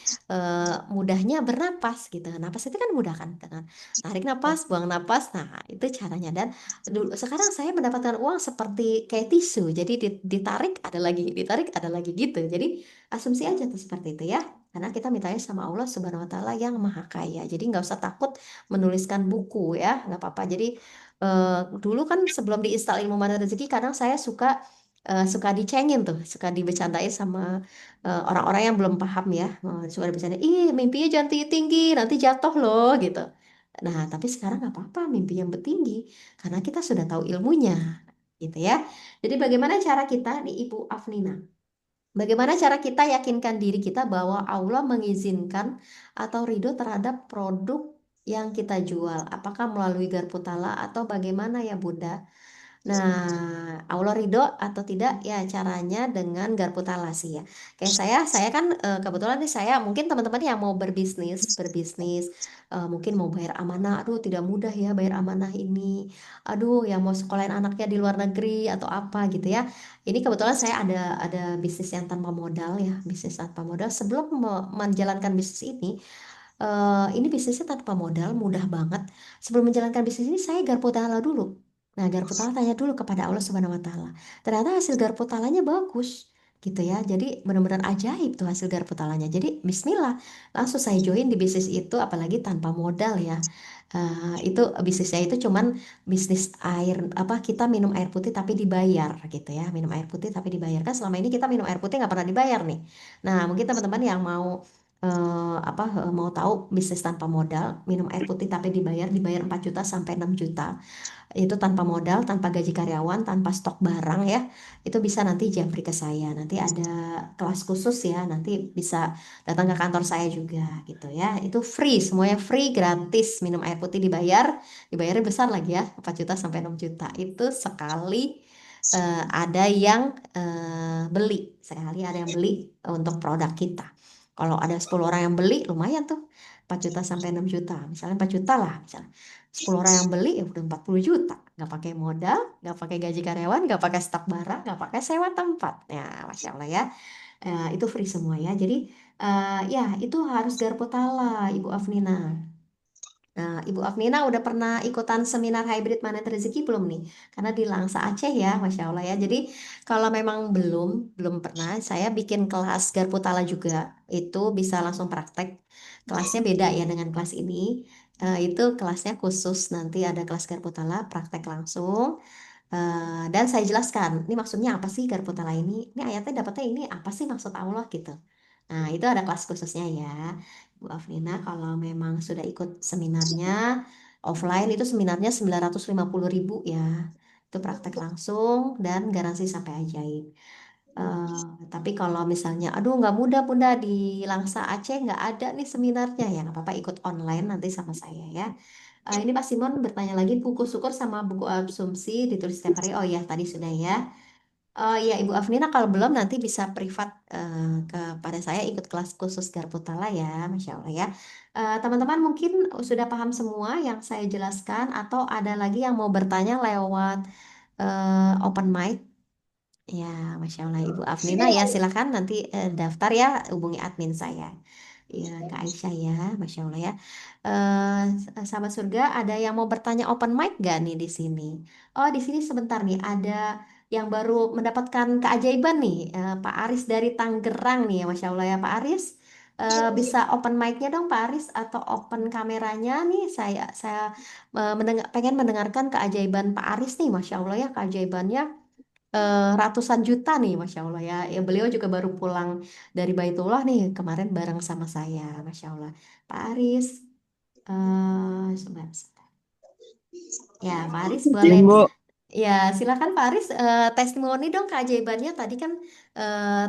mudahnya bernapas gitu. Napas itu kan mudah kan, dengan tarik napas, buang napas. Nah, itu caranya. Dan dulu sekarang saya mendapatkan uang seperti kayak tisu. Jadi ditarik ada lagi, ditarik ada lagi gitu. Jadi asumsi aja tuh seperti itu ya. Karena kita mintanya sama Allah Subhanahu wa Ta'ala yang Maha Kaya. Jadi nggak usah takut menuliskan buku ya, nggak apa-apa. Jadi dulu kan sebelum diinstal Ilmu Mana Rezeki, kadang saya suka dicengin tuh, suka dibecandain sama orang-orang yang belum paham ya. Suka dibecandain, ih mimpinya jangan tinggi-tinggi, nanti jatuh loh gitu. Nah, tapi sekarang nggak apa-apa mimpi yang bertinggi, karena kita sudah tahu ilmunya, gitu ya. Jadi bagaimana cara kita nih Ibu Afnina? Bagaimana cara kita yakinkan diri kita bahwa Allah mengizinkan atau ridho terhadap produk yang kita jual? Apakah melalui Garputala atau bagaimana ya Bunda? Nah, Allah ridho atau tidak ya caranya dengan garpu talasi ya. Kayak saya kan kebetulan nih saya mungkin teman-teman yang mau berbisnis, mungkin mau bayar amanah, aduh tidak mudah ya bayar amanah ini. Aduh, yang mau sekolahin anaknya di luar negeri atau apa gitu ya. Ini kebetulan saya ada bisnis yang tanpa modal ya, bisnis tanpa modal. Sebelum menjalankan bisnis ini bisnisnya tanpa modal, mudah banget. Sebelum menjalankan bisnis ini, saya garpu tala dulu. Nah, garpu tala tanya dulu kepada Allah Subhanahu wa Ta'ala. Ternyata hasil garpu talanya bagus, gitu ya. Jadi benar-benar ajaib tuh hasil garpu talanya. Jadi Bismillah, langsung saya join di bisnis itu, apalagi tanpa modal ya. Itu bisnisnya itu cuman bisnis air apa kita minum air putih tapi dibayar gitu ya, minum air putih tapi dibayar kan selama ini kita minum air putih nggak pernah dibayar nih. Nah mungkin teman-teman yang mau tahu bisnis tanpa modal minum air putih tapi dibayar 4 juta sampai 6 juta itu tanpa modal, tanpa gaji karyawan, tanpa stok barang ya. Itu bisa nanti japri ke saya. Nanti ada kelas khusus ya. Nanti bisa datang ke kantor saya juga gitu ya. Itu free, semuanya free, gratis. Minum air putih dibayarnya besar lagi ya, 4 juta sampai 6 juta. Itu sekali ada yang beli, sekali ada yang beli untuk produk kita. Kalau ada 10 orang yang beli, lumayan tuh. 4 juta sampai 6 juta. Misalnya 4 juta lah. Misalnya 10 orang yang beli ya udah 40 juta. Nggak pakai modal, nggak pakai gaji karyawan, nggak pakai stok barang, nggak pakai sewa tempat. Ya, Masya Allah ya. Itu free semua ya. Jadi ya itu harus garpu tala, Ibu Afnina. Nah, Ibu Afnina udah pernah ikutan seminar hybrid Manet Rezeki belum nih? Karena di Langsa Aceh ya, Masya Allah ya. Jadi kalau memang belum pernah, saya bikin kelas Garputala juga. Itu bisa langsung praktek. Kelasnya beda ya dengan kelas ini. Itu kelasnya khusus, nanti ada kelas Garputala, praktek langsung. Dan saya jelaskan, ini maksudnya apa sih Garputala ini? Ini ayatnya dapatnya ini apa sih maksud Allah gitu. Nah, itu ada kelas khususnya ya. Bu Afrina kalau memang sudah ikut seminarnya offline itu seminarnya 950.000 ya. Itu praktek langsung dan garansi sampai ajaib. Eh, tapi kalau misalnya, aduh nggak mudah bunda di Langsa Aceh nggak ada nih seminarnya ya nggak apa-apa ikut online nanti sama saya ya. Ini Pak Simon bertanya lagi buku syukur sama buku asumsi ditulis setiap hari. Oh ya tadi sudah ya. Oh iya Ibu Afnina, kalau belum nanti bisa privat kepada saya ikut kelas khusus Garputala ya, Masya Allah ya. Teman-teman mungkin sudah paham semua yang saya jelaskan atau ada lagi yang mau bertanya lewat open mic? Ya, Masya Allah Ibu Afnina ya silahkan nanti daftar ya, hubungi admin saya. Ya, Kak Aisyah ya, Masya Allah ya. Sahabat surga, ada yang mau bertanya open mic gak nih di sini? Oh, di sini sebentar nih, ada yang baru mendapatkan keajaiban nih, Pak Aris dari Tangerang nih ya, Masya Allah ya Pak Aris. Bisa open mic-nya dong Pak Aris atau open kameranya nih, saya pengen mendengarkan keajaiban Pak Aris nih, Masya Allah ya, keajaibannya ratusan juta nih, Masya Allah ya. Ya, beliau juga baru pulang dari Baitullah nih kemarin bareng sama saya, Masya Allah. Pak Aris, sebentar. Ya, Pak Aris boleh. Izin Bu. Ya, silakan Pak Aris, testimoni dong keajaibannya. Tadi kan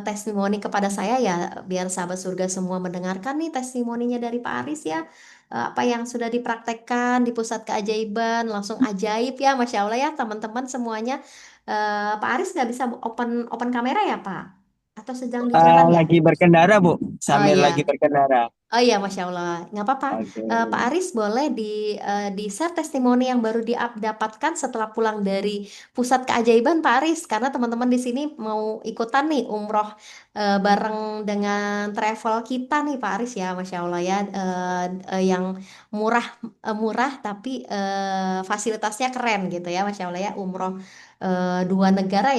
testimoni kepada saya ya, biar sahabat surga semua mendengarkan nih testimoninya dari Pak Aris ya. Apa yang sudah dipraktekkan di pusat keajaiban, langsung ajaib ya, Masya Allah ya, teman-teman semuanya. Pak Aris nggak bisa open open kamera ya, Pak? Atau sedang di jalan ya? Lagi berkendara Bu, Oh sambil lagi ya. berkendara. Oh iya, Masya Allah. Nggak apa-apa. Oke. Pak Aris boleh di share testimoni yang baru dapatkan setelah pulang dari pusat keajaiban, Pak Aris. Karena teman-teman di sini mau ikutan nih umroh bareng dengan travel kita nih, Pak Aris ya, Masya Allah ya. Yang murah murah tapi fasilitasnya keren gitu ya, Masya Allah ya. Umroh dua negara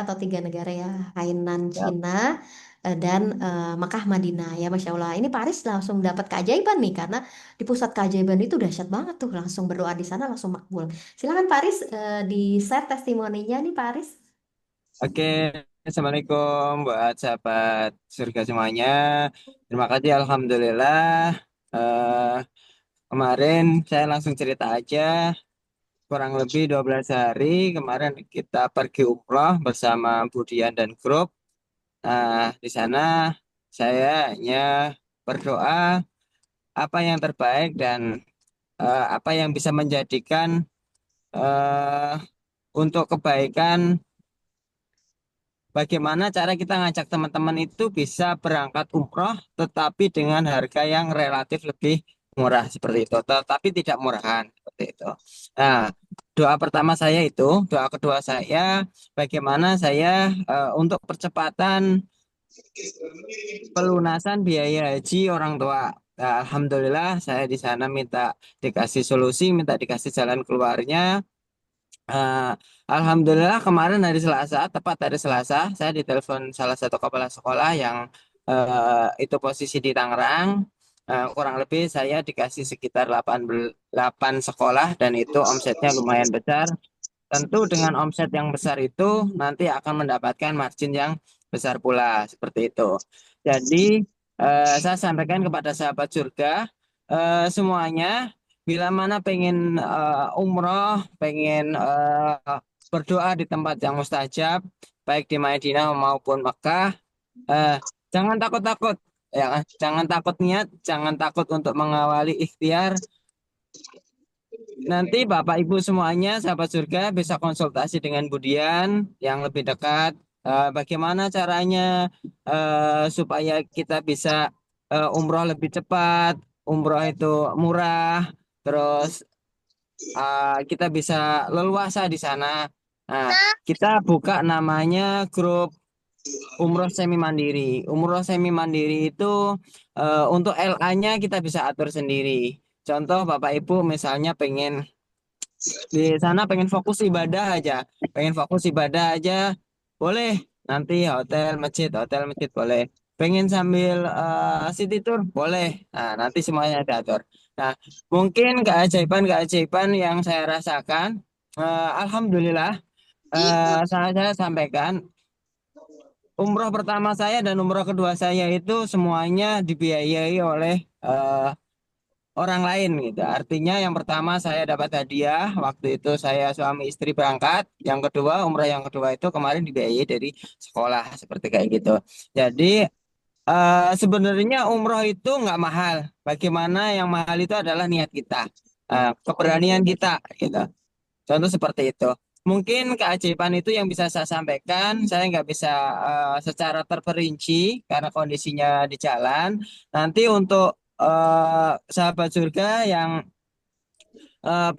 atau tiga negara ya, Hainan, Ya. Cina dan Makkah Madinah ya Masya Allah. Ini Paris langsung dapat keajaiban nih karena di pusat keajaiban itu dahsyat banget tuh, langsung berdoa di sana langsung makbul. Silakan Paris di share testimoninya nih Paris. Oke, Assalamualaikum buat sahabat surga semuanya. Terima kasih, Alhamdulillah. eh, Kemarin saya langsung cerita aja. Kurang lebih 12 hari kemarin kita pergi umroh bersama Budian dan grup. Di sana saya hanya berdoa apa yang terbaik dan apa yang bisa menjadikan eh, untuk kebaikan, bagaimana cara kita ngajak teman-teman itu bisa berangkat umroh tetapi dengan harga yang relatif lebih murah seperti itu, tetapi tidak murahan seperti itu. Nah, doa pertama saya itu, doa kedua saya, bagaimana saya untuk percepatan pelunasan biaya haji orang tua. Nah, Alhamdulillah saya di sana minta dikasih solusi, minta dikasih jalan keluarnya. Eh, Alhamdulillah kemarin hari Selasa, tepat hari Selasa, saya ditelepon salah satu kepala sekolah yang itu posisi di Tangerang. Kurang lebih saya dikasih sekitar 8 sekolah dan itu omsetnya lumayan besar. Tentu dengan omset yang besar itu nanti akan mendapatkan margin yang besar pula seperti itu. Jadi saya sampaikan kepada sahabat surga semuanya, bila mana pengen umroh, pengen berdoa di tempat yang mustajab, baik di Madinah maupun Mekah, eh, jangan takut-takut, ya, jangan takut niat, jangan takut untuk mengawali ikhtiar. Nanti Bapak Ibu semuanya, sahabat surga, bisa konsultasi dengan Budian yang lebih dekat. Bagaimana caranya supaya kita bisa umroh lebih cepat, umroh itu murah, terus kita bisa leluasa di sana. Nah, kita buka namanya grup Umroh Semi Mandiri. Umroh Semi Mandiri itu untuk LA-nya kita bisa atur sendiri. Contoh Bapak Ibu misalnya pengen di sana pengen fokus ibadah aja, pengen fokus ibadah aja, boleh. Nanti hotel masjid boleh. Pengen sambil city tour, boleh. Nah, nanti semuanya diatur. Nah, mungkin keajaiban-keajaiban yang saya rasakan, alhamdulillah, saya sampaikan, umroh pertama saya dan umroh kedua saya itu semuanya dibiayai oleh orang lain gitu. Artinya yang pertama saya dapat hadiah, waktu itu saya suami istri berangkat. Yang kedua, umrah yang kedua itu kemarin dibiayai dari sekolah seperti kayak gitu. Jadi sebenarnya umroh itu nggak mahal. Bagaimana yang mahal itu adalah niat kita, keberanian kita gitu. Contoh seperti itu. Mungkin keajaiban itu yang bisa saya sampaikan. Saya nggak bisa secara terperinci karena kondisinya di jalan. Nanti untuk sahabat surga yang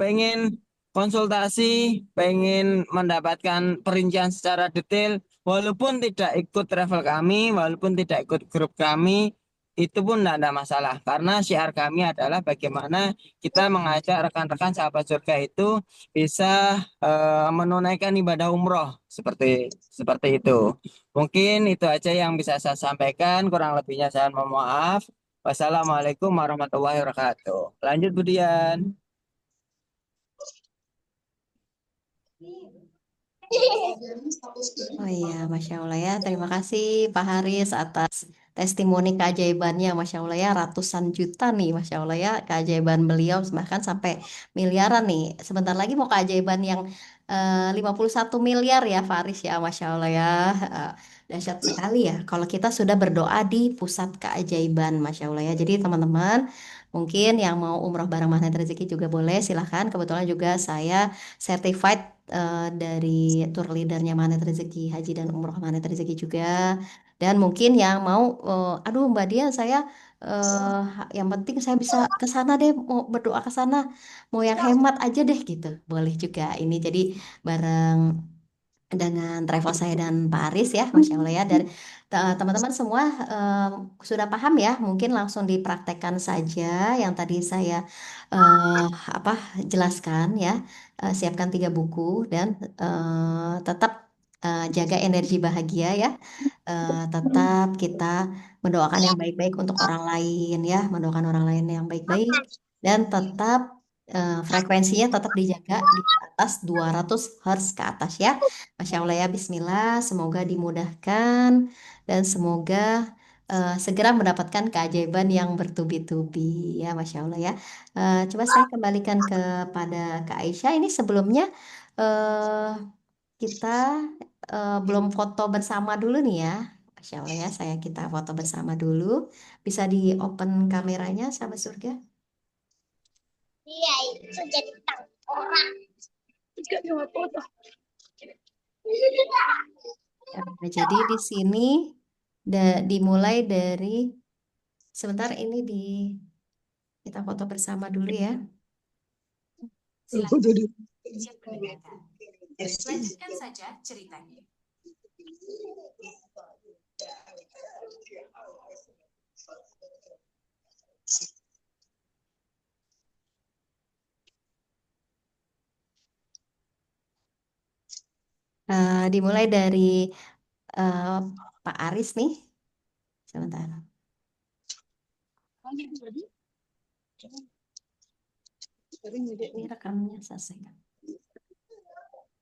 pengen konsultasi, pengen mendapatkan perincian secara detail, walaupun tidak ikut travel kami, walaupun tidak ikut grup kami, itu pun tidak ada masalah. Karena syiar kami adalah bagaimana kita mengajak rekan-rekan sahabat surga itu bisa menunaikan ibadah umroh seperti seperti itu. Mungkin itu aja yang bisa saya sampaikan. Kurang lebihnya saya mohon maaf. Wassalamualaikum warahmatullahi wabarakatuh. Lanjut, Budian. Oh iya, Masya Allah ya. Terima kasih Pak Haris atas testimoni keajaibannya. Masya Allah ya, ratusan juta nih, Masya Allah ya. Keajaiban beliau bahkan sampai miliaran nih. Sebentar lagi mau keajaiban yang 51 miliar ya, Pak Haris ya. Masya Allah ya. Eh, Dahsyat sekali ya. Kalau kita sudah berdoa di pusat keajaiban, Masya Allah ya. Jadi teman-teman, mungkin yang mau umroh bareng Magnet Rezeki juga boleh, silahkan. Kebetulan juga saya certified dari tour leadernya Manet Rezeki Haji dan Umroh Manet Rezeki juga. Dan mungkin yang mau, aduh Mbak Dia, saya eh, yang penting saya bisa ke sana deh, mau berdoa ke sana, mau yang hemat aja deh gitu. Boleh juga ini jadi bareng dengan travel saya dan Pak Aris ya, Masya Allah ya. Dan teman-teman semua eh, sudah paham ya, mungkin langsung dipraktekkan saja yang tadi saya eh, apa jelaskan ya. Siapkan 3 buku dan tetap jaga energi bahagia ya. Tetap kita mendoakan yang baik-baik untuk orang lain ya, mendoakan orang lain yang baik-baik dan tetap frekuensinya tetap dijaga di atas 200 Hz ke atas ya. Masya Allah ya, Bismillah, semoga dimudahkan dan semoga segera mendapatkan keajaiban yang bertubi-tubi ya, Masya Allah ya. Coba saya kembalikan kepada Kak Aisyah. Ini sebelumnya eh, kita belum foto bersama dulu nih ya. Masya Allah ya, kita foto bersama dulu. Bisa di open kameranya, sahabat surga. Iya, itu jadi tengkorak. Juga cuma foto. Nah, jadi di sini dimulai dari sebentar ini kita foto bersama dulu ya. Silakan. Siap mendengarkan. Lanjutkan saja ceritanya. Dimulai dari eh, Pak Aris nih. Sebentar. Ini rekamnya selesai kan?